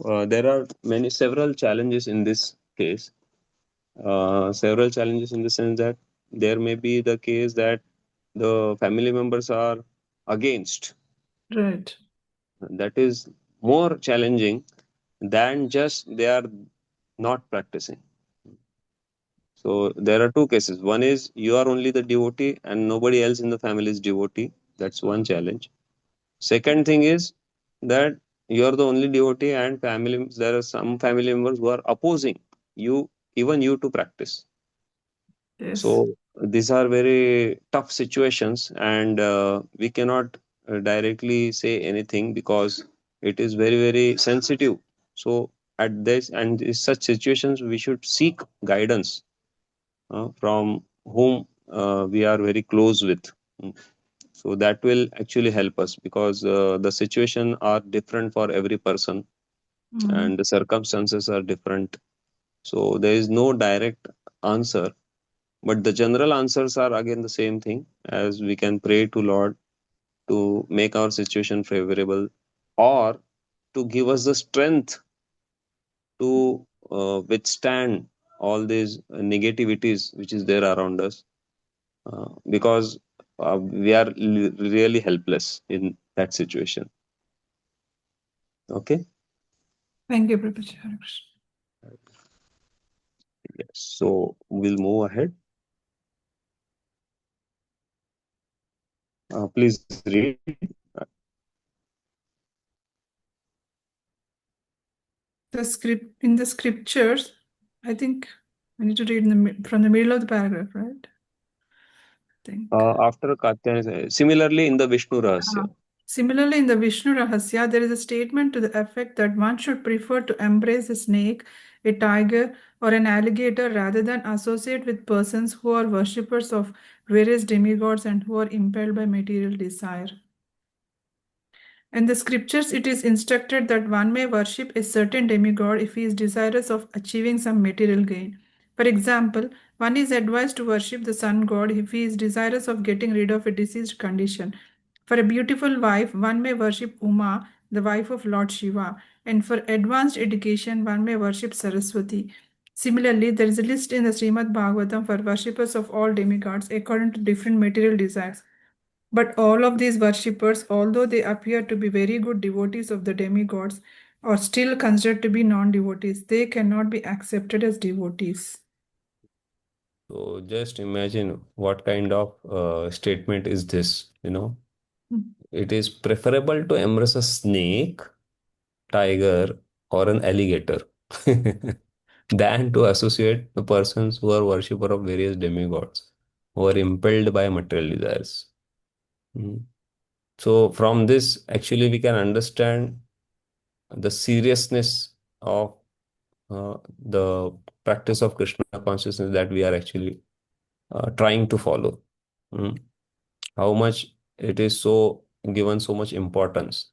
[SPEAKER 1] there are several challenges in this case. Several challenges in the sense that there may be the case that the family members are against.
[SPEAKER 2] Right.
[SPEAKER 1] That is more challenging than just they are not practicing. So there are two cases. One is you are only the devotee and nobody else in the family is devotee. That's one challenge. Second thing is that you are the only devotee and there are some family members who are opposing even you to practice.
[SPEAKER 2] Yes.
[SPEAKER 1] So these are very tough situations, and we cannot directly say anything because it is very, very sensitive. So at this and in such situations, we should seek guidance from whom we are very close with. So that will actually help us, because the situation are different for every person and the circumstances are different. So there is no direct answer, but the general answers are again the same thing, as we can pray to Lord to make our situation favorable, or to give us the strength to withstand all these negativities which is there around us, because we are really helpless in that situation. Okay.
[SPEAKER 2] Thank you, Prabhuji. Hare Krishna.
[SPEAKER 1] Yes. So we'll move ahead. Please read.
[SPEAKER 2] In the scriptures, I think I need to read from the middle of the paragraph, right? I think.
[SPEAKER 1] After Katyayana, similarly in the Vishnu Rahasya.
[SPEAKER 2] Similarly, in the Vishnu Rahasya, there is a statement to the effect that one should prefer to embrace a snake, a tiger, or an alligator rather than associate with persons who are worshippers of various demigods and who are impelled by material desire. In the scriptures, it is instructed that one may worship a certain demigod if he is desirous of achieving some material gain. For example, one is advised to worship the sun god if he is desirous of getting rid of a diseased condition. For a beautiful wife, one may worship Uma, the wife of Lord Shiva, and for advanced education, one may worship Saraswati. Similarly, there is a list in the Srimad Bhagavatam for worshippers of all demigods according to different material desires. But all of these worshippers, although they appear to be very good devotees of the demigods, are still considered to be non-devotees. They cannot be accepted as devotees.
[SPEAKER 1] So just imagine what kind of statement is this, It is preferable to embrace a snake, tiger, or an alligator than to associate the persons who are worshipper of various demigods, who are impelled by material desires. Mm. So from this, actually, we can understand the seriousness of the practice of Krishna consciousness that we are actually trying to follow. Mm. How much it is so given so much importance,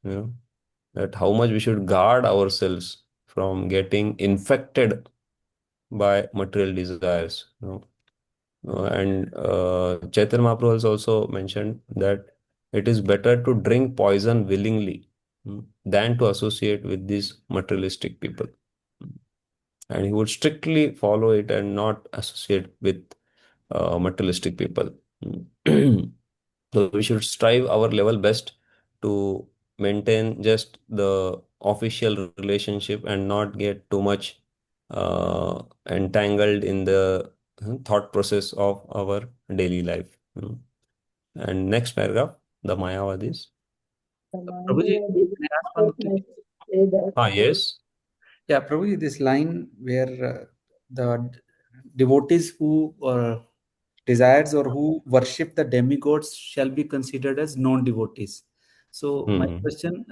[SPEAKER 1] that how much we should guard ourselves from getting infected by material desires. And Chaitanya Mahaprabhu has also mentioned that it is better to drink poison willingly, than to associate with these materialistic people. And he would strictly follow it and not associate with materialistic people. So we should strive our level best to maintain just the official relationship and not get too much entangled in the thought process of our daily life. And next paragraph, the Mayavadis.
[SPEAKER 8] The
[SPEAKER 4] Prabhuji,
[SPEAKER 8] Mayavadis
[SPEAKER 4] can I ask one thing?
[SPEAKER 8] say that
[SPEAKER 1] Yes.
[SPEAKER 4] Yeah, Prabhuji, this line where the devotees who desires or who worship the demigods shall be considered as non-devotees. So my
[SPEAKER 1] Hmm.
[SPEAKER 4] question,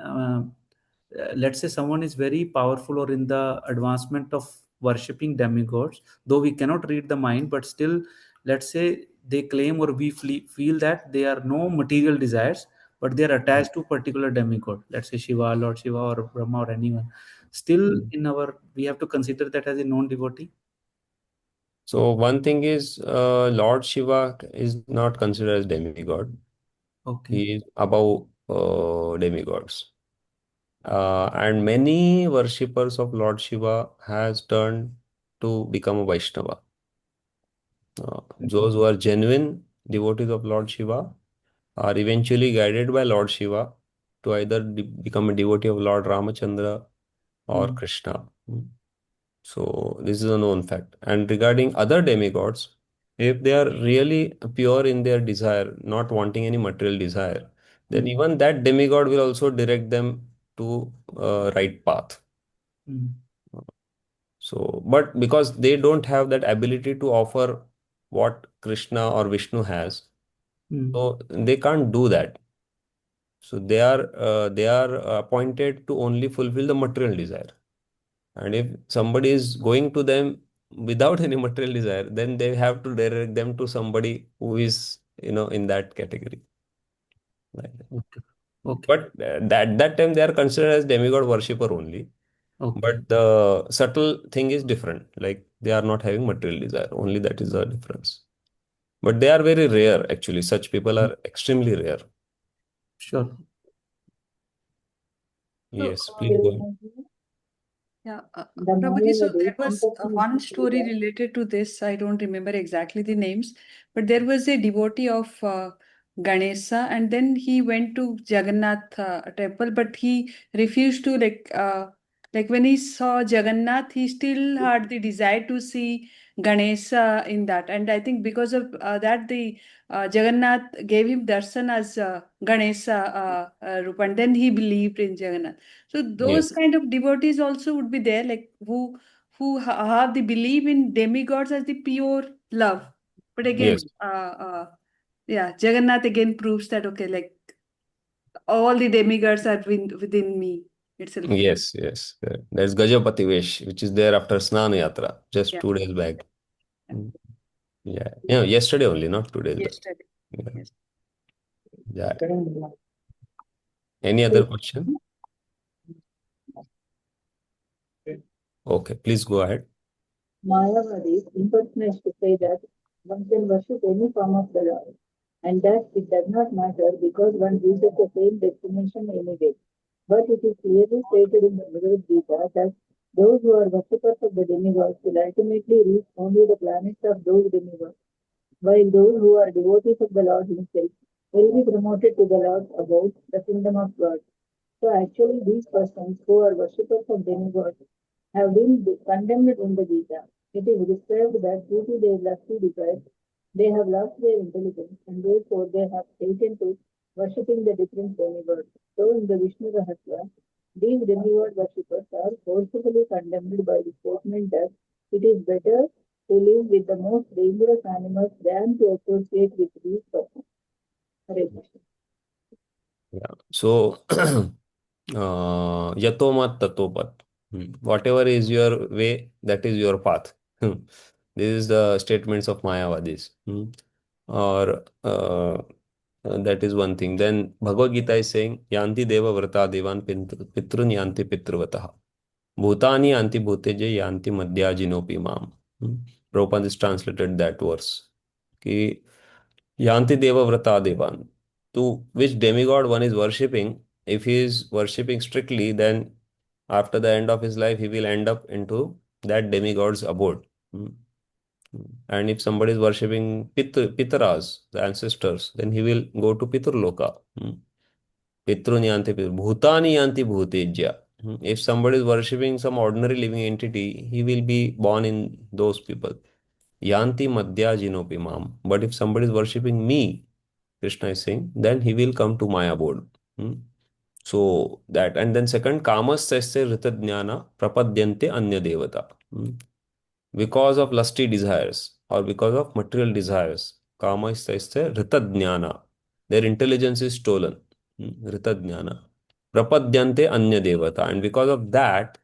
[SPEAKER 4] let's say someone is very powerful or in the advancement of worshipping demigods, though we cannot read the mind, but still, let's say they claim or we feel that they are no material desires, but they are attached to particular demigod, let's say Shiva, Lord Shiva, or Brahma, or anyone. Still, in our, we have to consider that as a non-devotee.
[SPEAKER 1] So one thing is, Lord Shiva is not considered as demigod.
[SPEAKER 4] Okay.
[SPEAKER 1] He is above demigods. And many worshippers of Lord Shiva has turned to become a Vaishnava. Those who are genuine devotees of Lord Shiva are eventually guided by Lord Shiva to either become a devotee of Lord Ramachandra or Krishna. So this is a known fact. And regarding other demigods, if they are really pure in their desire, not wanting any material desire, then even that demigod will also direct them to right path. So, but because they don't have that ability to offer what Krishna or Vishnu has, so they can't do that. So they are appointed to only fulfill the material desire. And if somebody is going to them without any material desire, then they have to direct them to somebody who is, in that category. Like that.
[SPEAKER 4] Okay.
[SPEAKER 1] But that time they are considered as demigod worshipper only.
[SPEAKER 4] Okay.
[SPEAKER 1] But the subtle thing is different. Like they are not having material desire. Only that is the difference. But they are very rare actually. Such people are extremely rare.
[SPEAKER 4] Sure.
[SPEAKER 1] Yes, please go ahead.
[SPEAKER 6] Yeah,
[SPEAKER 8] the
[SPEAKER 6] Prabhuji, so there
[SPEAKER 8] Mayavadis
[SPEAKER 6] was one story related to this. I don't remember exactly the names, but there was a devotee of Ganesha, and then he went to Jagannath temple, but he refused to like when he saw Jagannath, he still had the desire to see Ganesha in that, and I think because of that, the Jagannath gave him darshan as Ganesha Rupa, and then he believed in Jagannath. So those
[SPEAKER 1] Yes.
[SPEAKER 6] kind of devotees also would be there, like who have the belief in demigods as the pure love. But again,
[SPEAKER 1] Yes.
[SPEAKER 6] yeah, Jagannath again proves that okay, like all the demigods are within me itself.
[SPEAKER 1] Yes, yes. There's Gajapati Vesh, which is there after Snana Yatra, just
[SPEAKER 6] Yeah.
[SPEAKER 1] 2 days back. Yeah. Yesterday only, not 2 days back.
[SPEAKER 6] Yesterday.
[SPEAKER 1] Yeah.
[SPEAKER 6] Yes.
[SPEAKER 1] Yeah. Any other question? Okay, please go ahead.
[SPEAKER 8] Mayavadis impersonates to say that one can worship any form of the Lord, and that it does not matter because one reaches the same destination anyway. But it is clearly stated in the Bhagavad Gita that those who are worshippers of the demigods will ultimately reach only the planets of those demigods, while those who are devotees of the Lord himself will be promoted to the Lord above the kingdom of God. So actually these persons who are worshippers of demigods have been condemned in the Gita. It is described that due to their lusty desires, they have lost their intelligence and therefore they have taken to worshipping the different demigods. So in the Vishnu Rahasya, These demigod worshippers are forcefully condemned by the statement that it is better to live with the most dangerous animals than to associate with these persons. Hare Krishna.
[SPEAKER 1] Yeah. So, yatomat tatopat. Whatever is your way, that is your path. This is the statements of Mayavadis. Or that is one thing. Then Bhagavad Gita is saying, Yanti deva vrata devan pitrun yanti pitruvataha. Bhutani yanti bhuteje yanti madhya jinopi mam. Prabhupada is translated that verse. Ki Yanti deva vrata devan. To which demigod one is worshipping, if he is worshipping strictly, then after the end of his life, he will end up into that demigod's abode. And if somebody is worshipping Pitaras, the ancestors, then he will go to Piturloka. Pitrun yanti Bhutani yanti bhutejya. If somebody is worshipping some ordinary living entity, he will be born in those people. Yanti madhya jinopi mam. But if somebody is worshipping me, Krishna is saying, then he will come to my abode. So that, and then second, kamas tasya rita jnana prapadyante anya devata. Because of lusty desires or because of material desires, kama is rita jnana. Their intelligence is stolen. Rita jnana. Prapadyante anya devata. And because of that,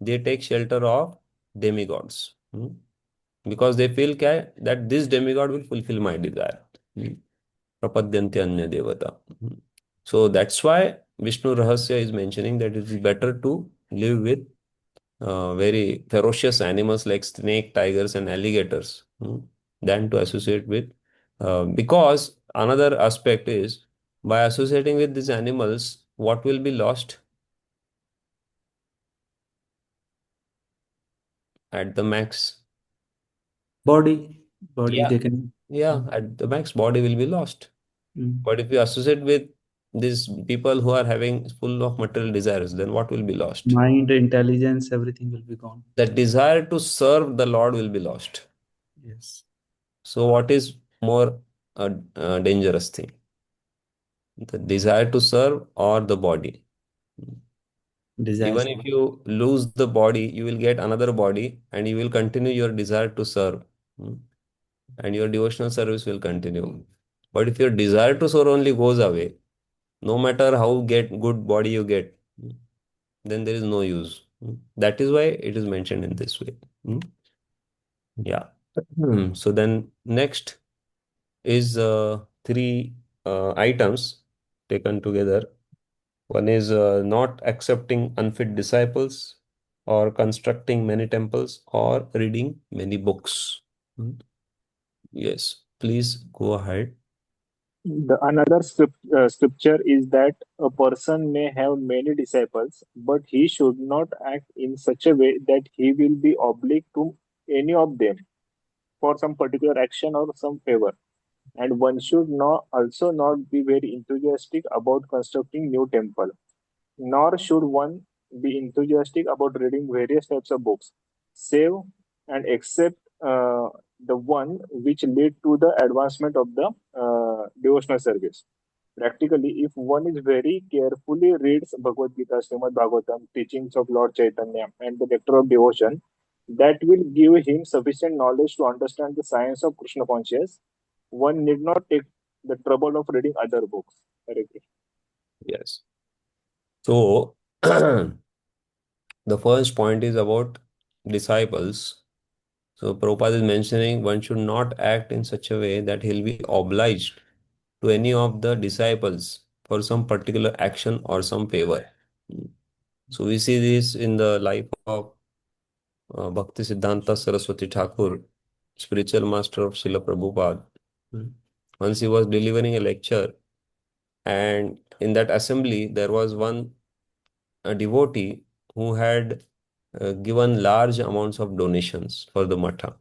[SPEAKER 1] they take shelter of demigods. Because they feel that this demigod will fulfill my desire. Prapadyante anya devata. So that's why Vishnu Rahasya is mentioning that it is better to live with very ferocious animals like snake, tigers, and alligators than to associate with. Because another aspect is by associating with these animals, what will be lost? At the max.
[SPEAKER 4] Body
[SPEAKER 1] Yeah.
[SPEAKER 4] they can.
[SPEAKER 1] Yeah, at the max, body will be lost. But if you associate with these people who are having full of material desires, then what will be lost?
[SPEAKER 4] Mind, intelligence, everything will be gone.
[SPEAKER 1] The desire to serve the Lord will be lost.
[SPEAKER 4] Yes.
[SPEAKER 1] So what is more a dangerous thing? The desire to serve or the body?
[SPEAKER 4] Desires.
[SPEAKER 1] Even if you lose the body, you will get another body and you will continue your desire to serve. And your devotional service will continue. But if your desire to serve only goes away, no matter how good body you get, then there is no use. That is why it is mentioned in this way. Yeah. So then next is three items taken together. One is not accepting unfit disciples, or constructing many temples, or reading many books. Yes, please go ahead.
[SPEAKER 16] The another scripture is that a person may have many disciples, but he should not act in such a way that he will be obliged to any of them for some particular action or some favor. And one should also not be very enthusiastic about constructing new temple, nor should one be enthusiastic about reading various types of books, save and except the one which lead to the advancement of the devotional service. Practically, if one is very carefully reads Bhagavad Gita, Srimad Bhagavatam, teachings of Lord Chaitanya, and the nectar of devotion, that will give him sufficient knowledge to understand the science of Krishna consciousness. One need not take the trouble of reading other books. Hare Krishna.
[SPEAKER 1] Yes. So the first point is about disciples. So Prabhupada is mentioning one should not act in such a way that he'll be obliged to any of the disciples for some particular action or some favor. So we see this in the life of Bhaktivedanta Saraswati Thakur, spiritual master of Srila Prabhupada. Once he was delivering a lecture, and in that assembly there was one devotee who had given large amounts of donations for the matha.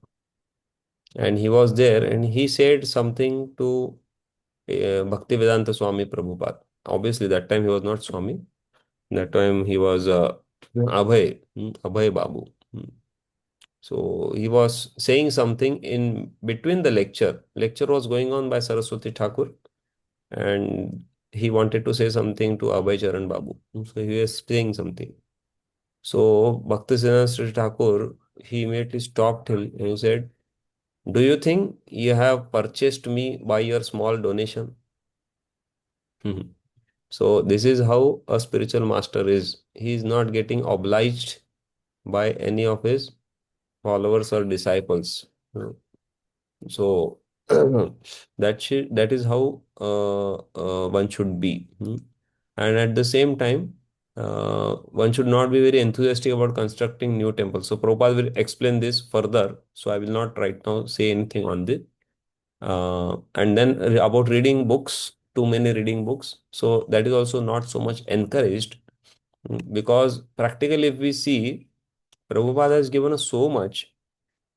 [SPEAKER 1] And he was there and he said something to Bhaktivedanta Swami Prabhupada. Obviously, that time he was not Swami. That time he was Abhay Babu. So he was saying something in between the lecture. Lecture was going on by Saraswati Thakur, and he wanted to say something to Abhay Charan Babu. So he was saying something. So Bhaktisiddhanta Sri Thakur, he immediately stopped him and he said, "Do you think you have purchased me by your small donation?" So this is how a spiritual master is. He is not getting obliged by any of his followers or disciples. So that is how one should be. And at the same time, one should not be very enthusiastic about constructing new temples. So Prabhupada will explain this further. So I will not right now say anything on this. And then about reading books, too many reading books. So that is also not so much encouraged, because practically if we see, Prabhupada has given us so much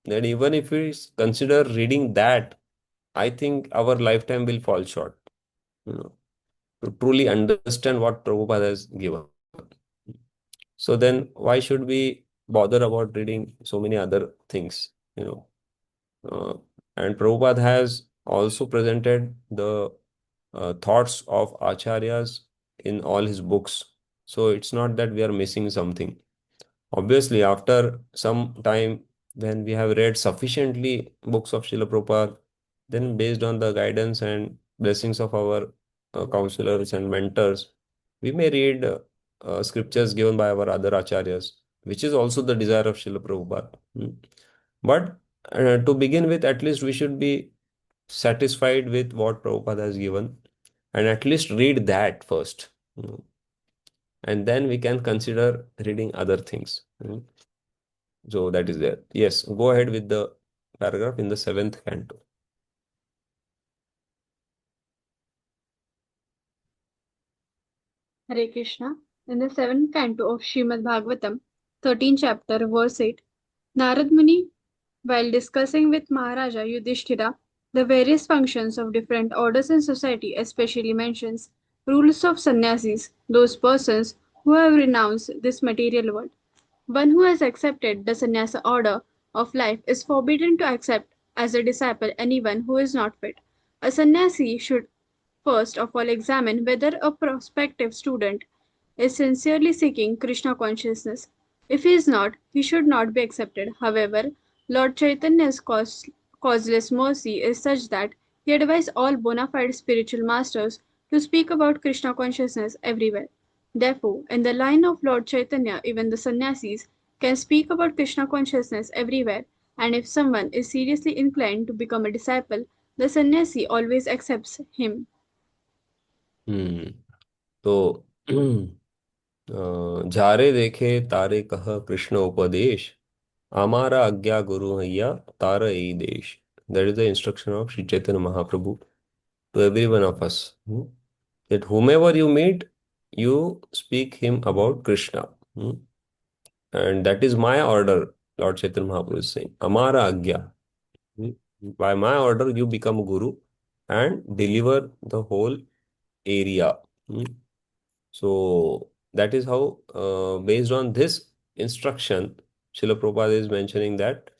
[SPEAKER 1] that even if we consider reading that, I think our lifetime will fall short, to truly understand what Prabhupada has given. So then why should we bother about reading so many other things, and Prabhupada has also presented the thoughts of acharyas in all his books. So it's not that we are missing something. Obviously, after some time, when we have read sufficiently books of Srila Prabhupada, then based on the guidance and blessings of our counselors and mentors, we may read scriptures given by our other acharyas, which is also the desire of Srila Prabhupada. But to begin with, at least we should be satisfied with what Prabhupada has given and at least read that first. And then we can consider reading other things. So that is there. Yes, go ahead with the paragraph in the 7th canto.
[SPEAKER 17] Hare Krishna. In the 7th canto of Srimad Bhagavatam, 13th chapter, verse 8, Narad Muni, while discussing with Maharaja Yudhishthira the various functions of different orders in society, especially mentions rules of sannyasis, those persons who have renounced this material world. One who has accepted the sannyasa order of life is forbidden to accept as a disciple anyone who is not fit. A sannyasi should first of all examine whether a prospective student is sincerely seeking Krishna consciousness. If he is not, he should not be accepted. However, Lord Chaitanya's causeless mercy is such that he advised all bona fide spiritual masters to speak about Krishna consciousness everywhere. Therefore, in the line of Lord Chaitanya, even the sannyasis can speak about Krishna consciousness everywhere, and if someone is seriously inclined to become a disciple, the sannyasi always accepts him.
[SPEAKER 1] तो झारे देखे तारे कह कृष्ण उपदेश आमारा आज्ञा गुरु हैया तार ए देश. That is the instruction of Sri Chaitanya Mahaprabhu to every one of us. That whomever you meet, you speak him about Krishna. And that is my order, Lord Chaitanya Mahaprabhu is saying. Amara Agya. By my order, you become Guru and deliver the whole area. So that is how, based on this instruction, Srila Prabhupada is mentioning that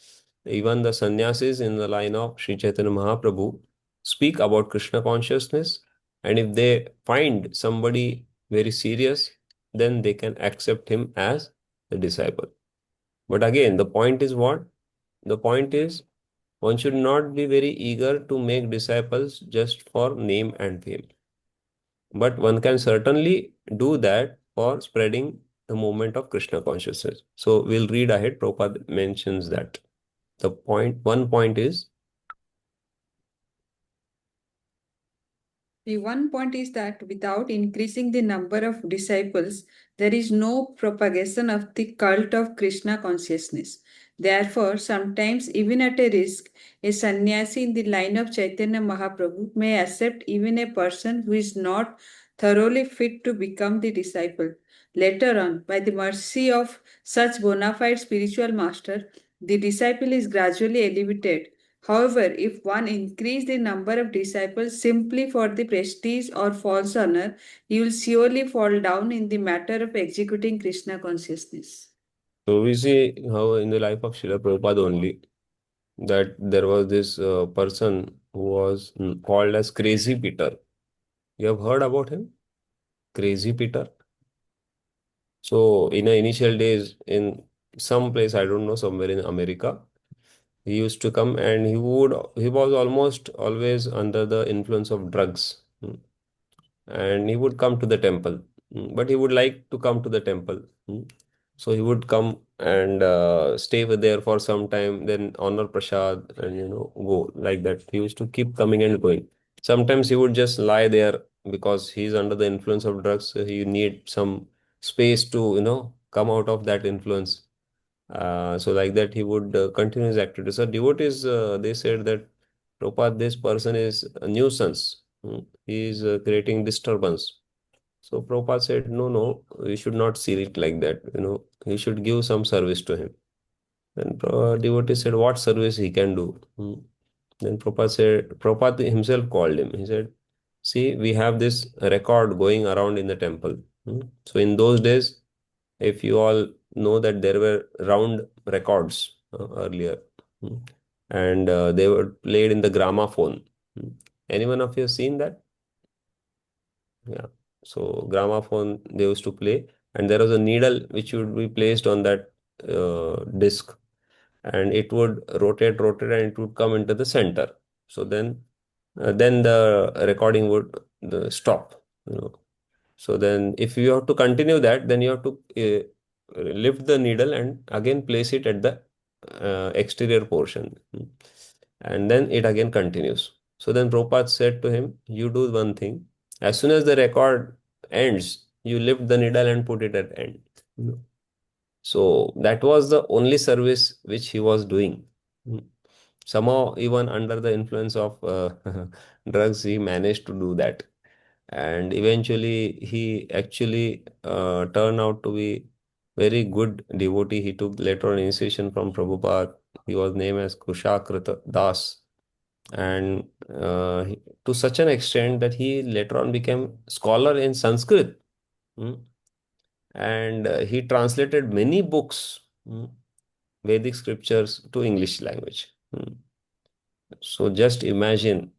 [SPEAKER 1] even the sannyasis in the line of Sri Chaitanya Mahaprabhu speak about Krishna consciousness, and if they find somebody very serious, then they can accept him as the disciple. But again, the point is what? The point is one should not be very eager to make disciples just for name and fame. But one can certainly do that for spreading the movement of Krishna consciousness. So we'll read ahead. Prabhupada mentions that. One point is,
[SPEAKER 6] the one point is that without increasing the number of disciples, there is no propagation of the cult of Krishna consciousness. Therefore, sometimes, even at a risk, a sannyasi in the line of Chaitanya Mahaprabhu may accept even a person who is not thoroughly fit to become the disciple. Later on, by the mercy of such bona fide spiritual master, the disciple is gradually elevated. However, if one increase the number of disciples simply for the prestige or false honor, he will surely fall down in the matter of executing Krishna consciousness.
[SPEAKER 1] so we see how in the life of Srila Prabhupada only, that there was this person who was called as Crazy Peter.
[SPEAKER 18] You have heard about him? Crazy Peter. So in the initial days, in some place, I don't know, somewhere in America, he used to come and he was almost always under the influence of drugs. And he would come to the temple. But he would like to come to the temple. So he would come and stay with there for some time, then honor prasad and go like that. He used to keep coming and going. Sometimes he would just lie there because he's under the influence of drugs. So he need some space to come out of that influence. So like that he would continue his activity. So devotees they said that Prabhupada, this person is a nuisance. He is creating disturbance. So Prabhupada said, no, no, we should not see it like that. You should give some service to him. Then devotee said, what service he can do? Then Prabhupada himself called him. He said, see, we have this record going around in the temple. So in those days, if you all know that there were round records earlier, and they were played in the gramophone. Anyone of you seen that? Yeah. So gramophone they used to play, and there was a needle which would be placed on that disc, and it would rotate, and it would come into the center. So then the recording would stop. So then, if you have to continue that, then you have to lift the needle and again place it at the exterior portion, and then it again continues. So then Prabhupada said to him, "You do one thing. As soon as the record ends, you lift the needle and put it at end." So that was the only service which he was doing. Somehow, even under the influence of drugs, he managed to do that. And eventually, he actually turned out to be very good devotee. He took later on initiation from Prabhupada. He was named as Kushakrita Das. And to such an extent that he later on became scholar in Sanskrit. And he translated many books, Vedic scriptures to English language. So just imagine,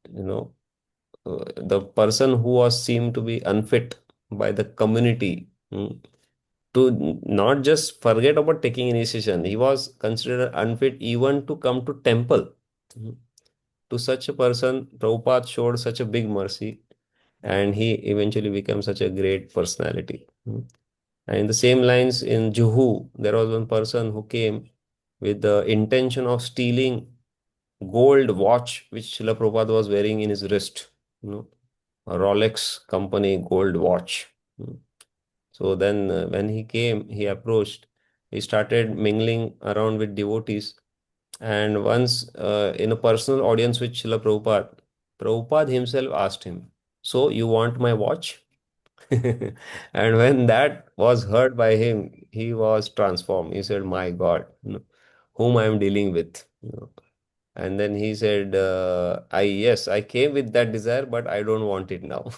[SPEAKER 18] the person who was seen to be unfit by the community to not just forget about taking initiation, he was considered unfit even to come to temple. To such a person, Prabhupada showed such a big mercy, and he eventually became such a great personality. And in the same lines, in Juhu, there was one person who came with the intention of stealing gold watch which Srila Prabhupada was wearing in his wrist, a Rolex company gold watch. So then when he came, he approached, he started mingling around with devotees. And once in a personal audience with Srila Prabhupada, Prabhupada himself asked him, "So you want my watch?" And when that was heard by him, he was transformed. He said, "My God, whom I am dealing with." And then he said, yes, I came with that desire, but I don't want it now."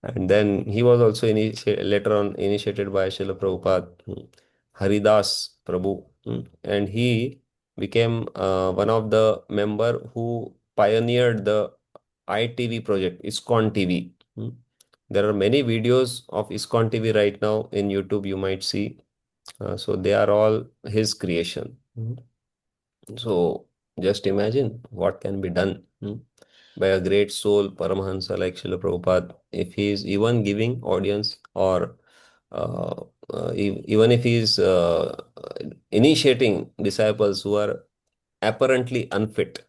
[SPEAKER 18] And then he was also later on initiated by Srila Prabhupada, Haridas Prabhu, and he became one of the member who pioneered the ITV project, ISKCON TV. There are many videos of ISKCON TV right now in YouTube, you might see. So they are all his creation. So just imagine what can be done by a great soul, Paramahansa like Srila Prabhupada, if he is even giving audience or even if he is initiating disciples who are apparently unfit,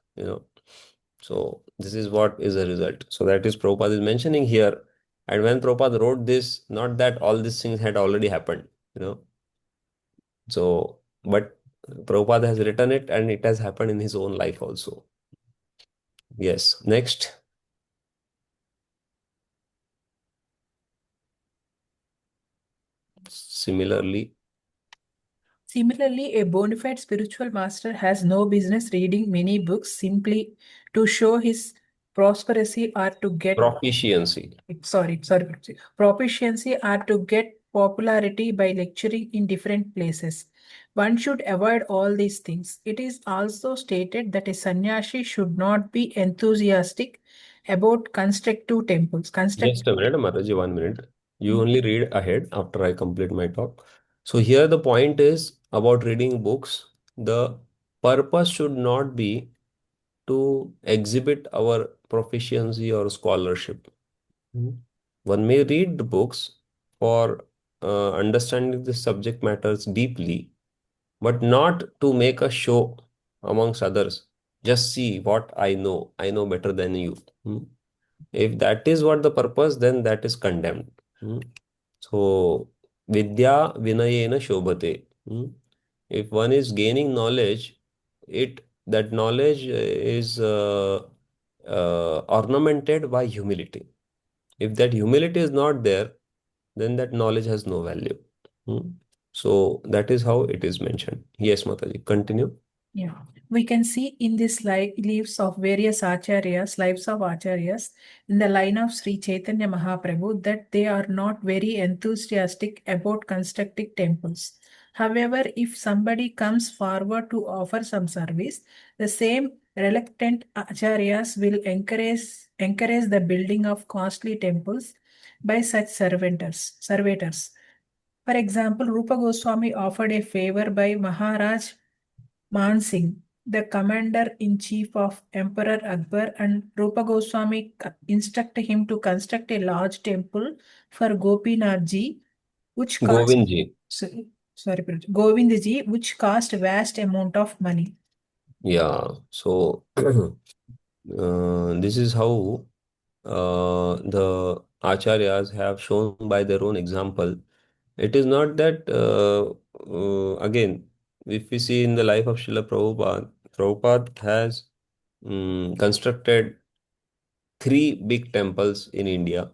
[SPEAKER 18] So this is what is the result. So that is Prabhupada is mentioning here. And when Prabhupada wrote this, not that all these things had already happened, So, but Prabhupada has written it and it has happened in his own life also. Yes. Next. Similarly,
[SPEAKER 2] a bona fide spiritual master has no business reading many books simply to show his prosperity or to get
[SPEAKER 18] proficiency.
[SPEAKER 2] proficiency or to get popularity by lecturing in different places. One should avoid all these things. It is also stated that a sannyasi should not be enthusiastic about constructive temples.
[SPEAKER 18] Just a minute, Mataji, 1 minute. You only read ahead after I complete my talk. So here the point is about reading books. The purpose should not be to exhibit our proficiency or scholarship. One may read the books for understanding the subject matters deeply, but not to make a show amongst others. Just see what I know. I know better than you. If that is what the purpose, then that is condemned. So, vidya vinayena shobhate. If one is gaining knowledge, that knowledge is ornamented by humility. If that humility is not there, then that knowledge has no value. So that is how it is mentioned. Yes, Mataji, continue.
[SPEAKER 2] Yeah, we can see in this lives of various acharyas, lives of acharyas, in the line of Sri Chaitanya Mahaprabhu, that they are not very enthusiastic about constructing temples. However, if somebody comes forward to offer some service, the same reluctant acharyas will encourage the building of costly temples by such servitors. For example, Rupa Goswami offered a favor by Maharaj Man Singh, the commander-in-chief of Emperor Akbar, and Rupa Goswami instructed him to construct a large temple for Gopinathji, which cost
[SPEAKER 18] Govindji.
[SPEAKER 2] Govindji, which cost vast amount of money.
[SPEAKER 18] Yeah. So this is how the acharyas have shown by their own example. It is not that again, if we see in the life of Srila Prabhupada, Prabhupada has constructed 3 big temples in India,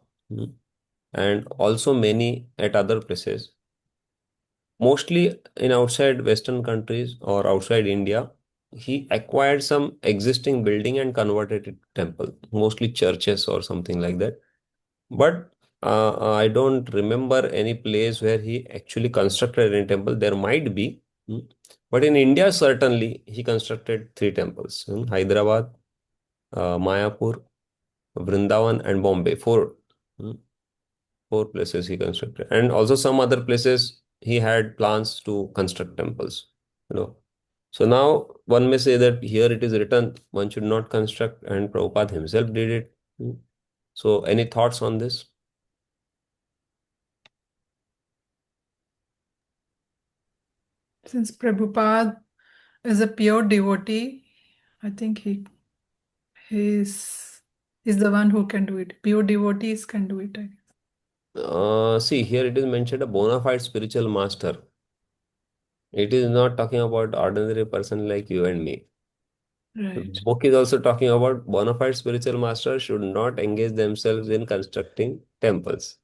[SPEAKER 18] and also many at other places. Mostly in outside Western countries or outside India, he acquired some existing building and converted it temple, mostly churches or something like that. But I don't remember any place where he actually constructed any temple. There might be, but in India, certainly he constructed 3 temples in Hyderabad, Mayapur, Vrindavan, and Bombay. Four places he constructed, and also some other places he had plans to construct temples. So now one may say that here it is written one should not construct, and Prabhupada himself did it. So any thoughts on this?
[SPEAKER 2] Since Prabhupada is a pure devotee, I think he is the one who can do it. Pure devotees can do it, I guess.
[SPEAKER 18] See, here it is mentioned a bona fide spiritual master. It is not talking about ordinary person like you and me.
[SPEAKER 2] Right.
[SPEAKER 18] The book is also talking about bona fide spiritual masters should not engage themselves in constructing temples.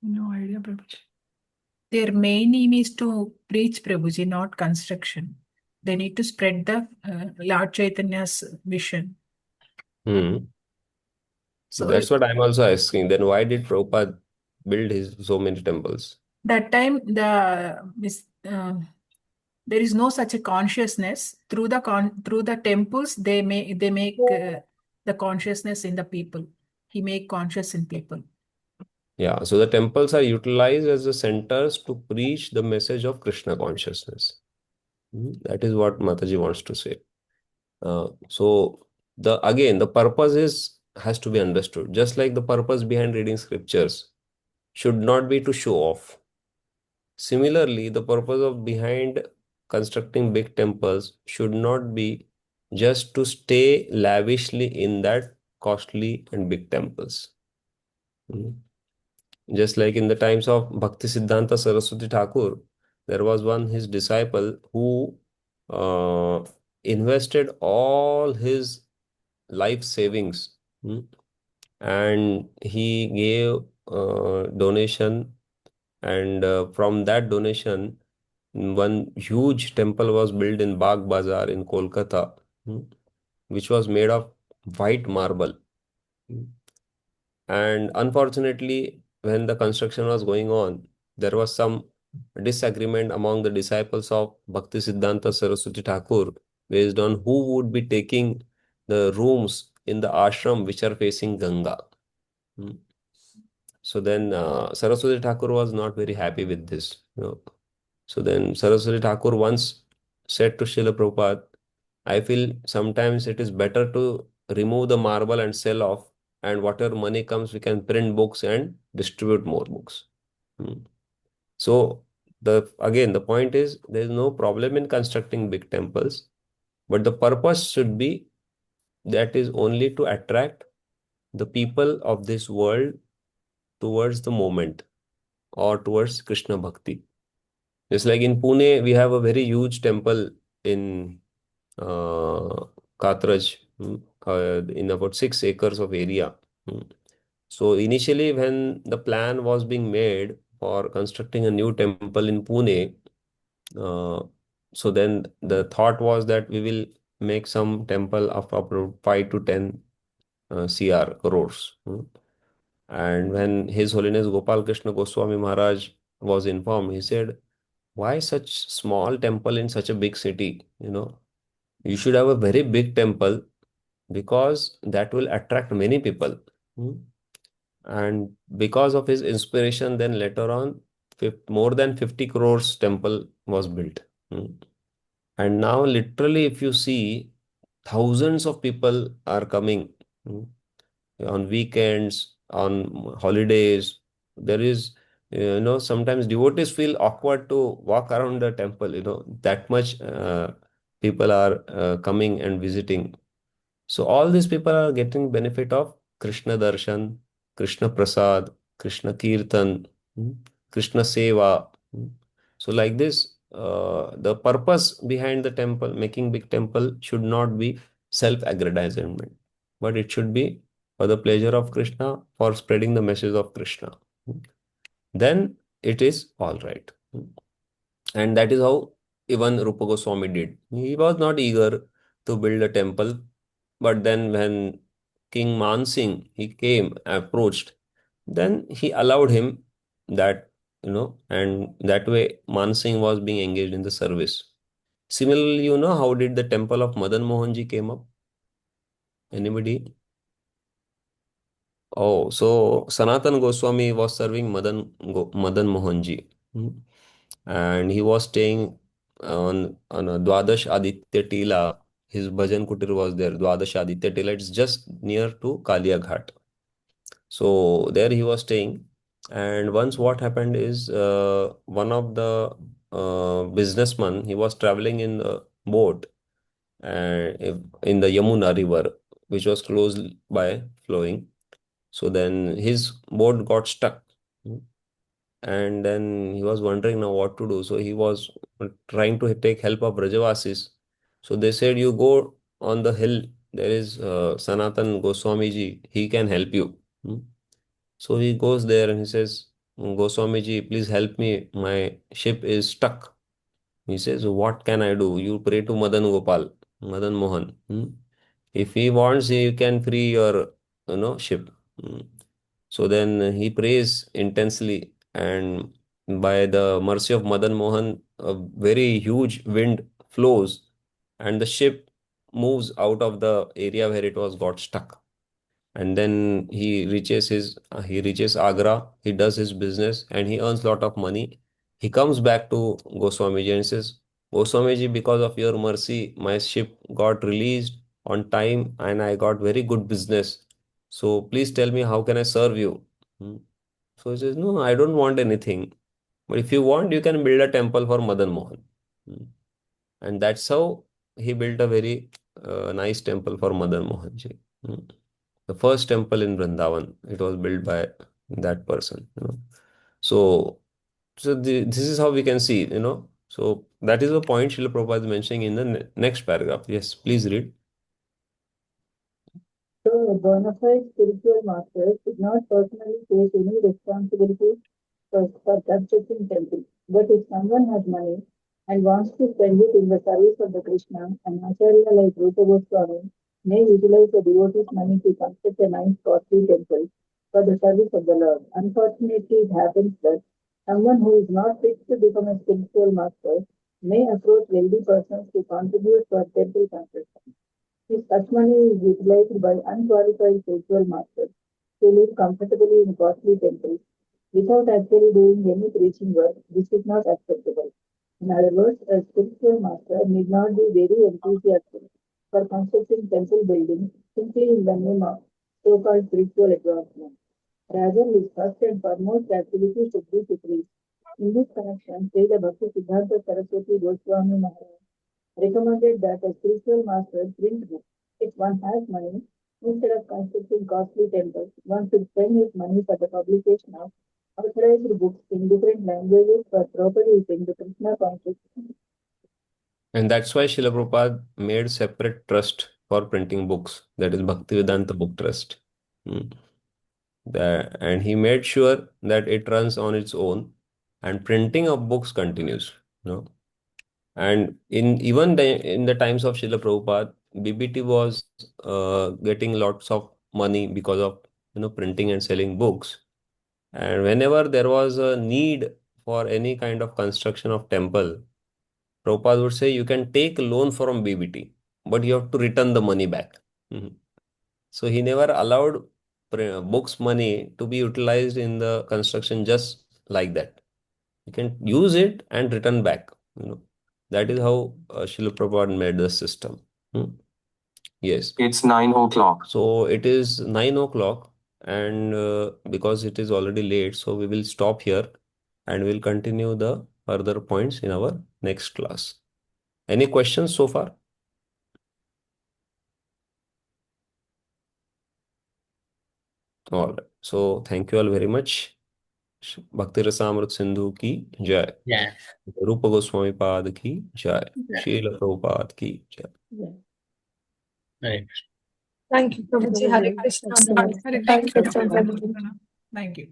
[SPEAKER 2] No idea, Prabhuji. Their main aim is to preach, Prabhuji, not construction. They need to spread the Lord Chaitanya's vision.
[SPEAKER 18] So that's what I'm also asking. Then why did Prabhupada build so many temples?
[SPEAKER 2] That time there is no such a consciousness. Through the temples, they make the consciousness in the people. He make conscious in people.
[SPEAKER 18] Yeah, so the temples are utilized as the centers to preach the message of Krishna consciousness. That is what Mataji wants to say. So the purpose has to be understood. Just like the purpose behind reading scriptures should not be to show off. Similarly, the purpose behind constructing big temples should not be just to stay lavishly in that costly and big temples. Just like in the times of Bhaktisiddhanta Saraswati Thakur, there was his disciple who invested all his life savings, and he gave donation, and from that donation one huge temple was built in Bagh Bazaar in Kolkata, which was made of white marble. And unfortunately, when the construction was going on, there was some disagreement among the disciples of Bhaktisiddhanta Saraswati Thakur based on who would be taking the rooms in the ashram which are facing Ganga. So then Saraswati Thakur was not very happy with this. So then Saraswati Thakur once said to Srila Prabhupada, I feel sometimes it is better to remove the marble and sell off, and whatever money comes, we can print books and distribute more books. So again, the point is there is no problem in constructing big temples, but the purpose should be that is only to attract the people of this world towards the moment or towards Krishna Bhakti. Just like in Pune, we have a very huge temple in Katraj, in about 6 acres of area. So initially, when the plan was being made for constructing a new temple in Pune, so then the thought was that we will make some temple of about 5 to 10 crores. And when His Holiness Gopal Krishna Goswami Maharaj was informed, he said, why such small temple in such a big city? You should have a very big temple because that will attract many people. And because of his inspiration, then later on, more than 50 crores temple was built. And now literally, if you see, thousands of people are coming on weekends, on holidays. There is, sometimes devotees feel awkward to walk around the temple, that much people are coming and visiting. So all these people are getting benefit of Krishna Darshan, Krishna Prasad, Krishna Kirtan, Krishna Seva. So like this, the purpose behind the temple, making big temple, should not be self-aggrandizement, but it should be for the pleasure of Krishna, for spreading the message of Krishna. Then it is all right. And that is how even Rupa Goswami did. He was not eager to build a temple, but then when King Mansingh, he came, approached, then he allowed him that, and that way Mansingh was being engaged in the service. Similarly, how did the temple of Madan Mohanji came up? Anybody? Oh, so Sanatan Goswami was serving Madan Mohanji. And he was staying on a Dwadash Aditya Tila. His bhajan kutir was there. Dwadash Aditya Tila. It's just near to Kalia Ghat. So there he was staying. And once what happened is one of the businessmen, he was traveling in the boat in the Yamuna river, which was close by flowing. So then his boat got stuck. And then he was wondering now what to do. So he was trying to take help of Brajavasis. So they said, you go on the hill. There is Sanatan Goswami ji. He can help you. So he goes there and he says, Goswami ji, please help me. My ship is stuck. He says, what can I do? You pray to Madan Gopal, Madan Mohan. If he wants, he can free your ship. So then he prays intensely, and by the mercy of Madan Mohan, a very huge wind flows, and the ship moves out of the area where it was got stuck. And then he reaches Agra, he does his business, and he earns lot of money. He comes back to Goswamiji and says, Goswamiji, because of your mercy, my ship got released on time and I got very good business. So please tell me, how can I serve you? So he says, no, I don't want anything. But if you want, you can build a temple for Madan Mohan. And that's how he built a very nice temple for Madan Mohanji. The first temple in Vrindavan, it was built by that person. So this is how we can see, So that is the point Srila Prabhupada is mentioning in the next paragraph. Yes, please read.
[SPEAKER 8] So a bona fide spiritual master should not personally take any responsibility for constructing temple. But if someone has money and wants to spend it in the service of the Krishna, an acharya like Rupa Goswami may utilize the devotee's money to construct a nice costly temple for the service of the Lord. Unfortunately, it happens that Someone who is not fit to become a spiritual master may approach wealthy persons to contribute for temple construction. If such money is utilized by unqualified spiritual masters to live comfortably in costly temples without actually doing any preaching work, this is not acceptable. In other words, a spiritual master need not be very enthusiastic for constructing temple buildings simply in the name of so-called spiritual advancement. Rather, his first and foremost activity should be to preach. In this connection, Srila Bhaktivedanta Saraswati Goswami Maharaj recommended that a spiritual master print books. If one has money, instead of constructing costly temples, one should spend his money for the publication of authorized books in different languages for propagating the Krishna consciousness.
[SPEAKER 18] And that's why Srila Prabhupada made separate trust for printing books, that is Bhaktivedanta Book Trust. And he made sure that it runs on its own and printing of books continues. And in the times of Srila Prabhupada, BBT was getting lots of money because of printing and selling books. And whenever there was a need for any kind of construction of temple, Prabhupada would say you can take a loan from BBT, but you have to return the money back. So he never allowed books money to be utilized in the construction just like that. You can use it and return back. That is how Srila Prabhupada made the system. Yes.
[SPEAKER 1] It's 9 o'clock.
[SPEAKER 18] So it is 9 o'clock, and because it is already late, so we will stop here and we'll continue the further points in our next class. Any questions so far? All right. So thank you all very much. Bhakti Rasamrut Sindhu ki jai.
[SPEAKER 5] Yeah.
[SPEAKER 18] Rupa Goswami Pad ki jai. Srila Prabhupada ki jai.
[SPEAKER 5] Right.
[SPEAKER 12] Thank you, Prabhuji. Hare Krishna.
[SPEAKER 2] Hare Krishna. Thank you.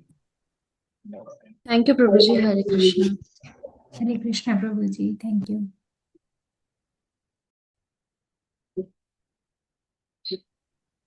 [SPEAKER 10] Thank you, Prabhuji. Hare Krishna.
[SPEAKER 13] Hare Krishna, Prabhuji. Thank you.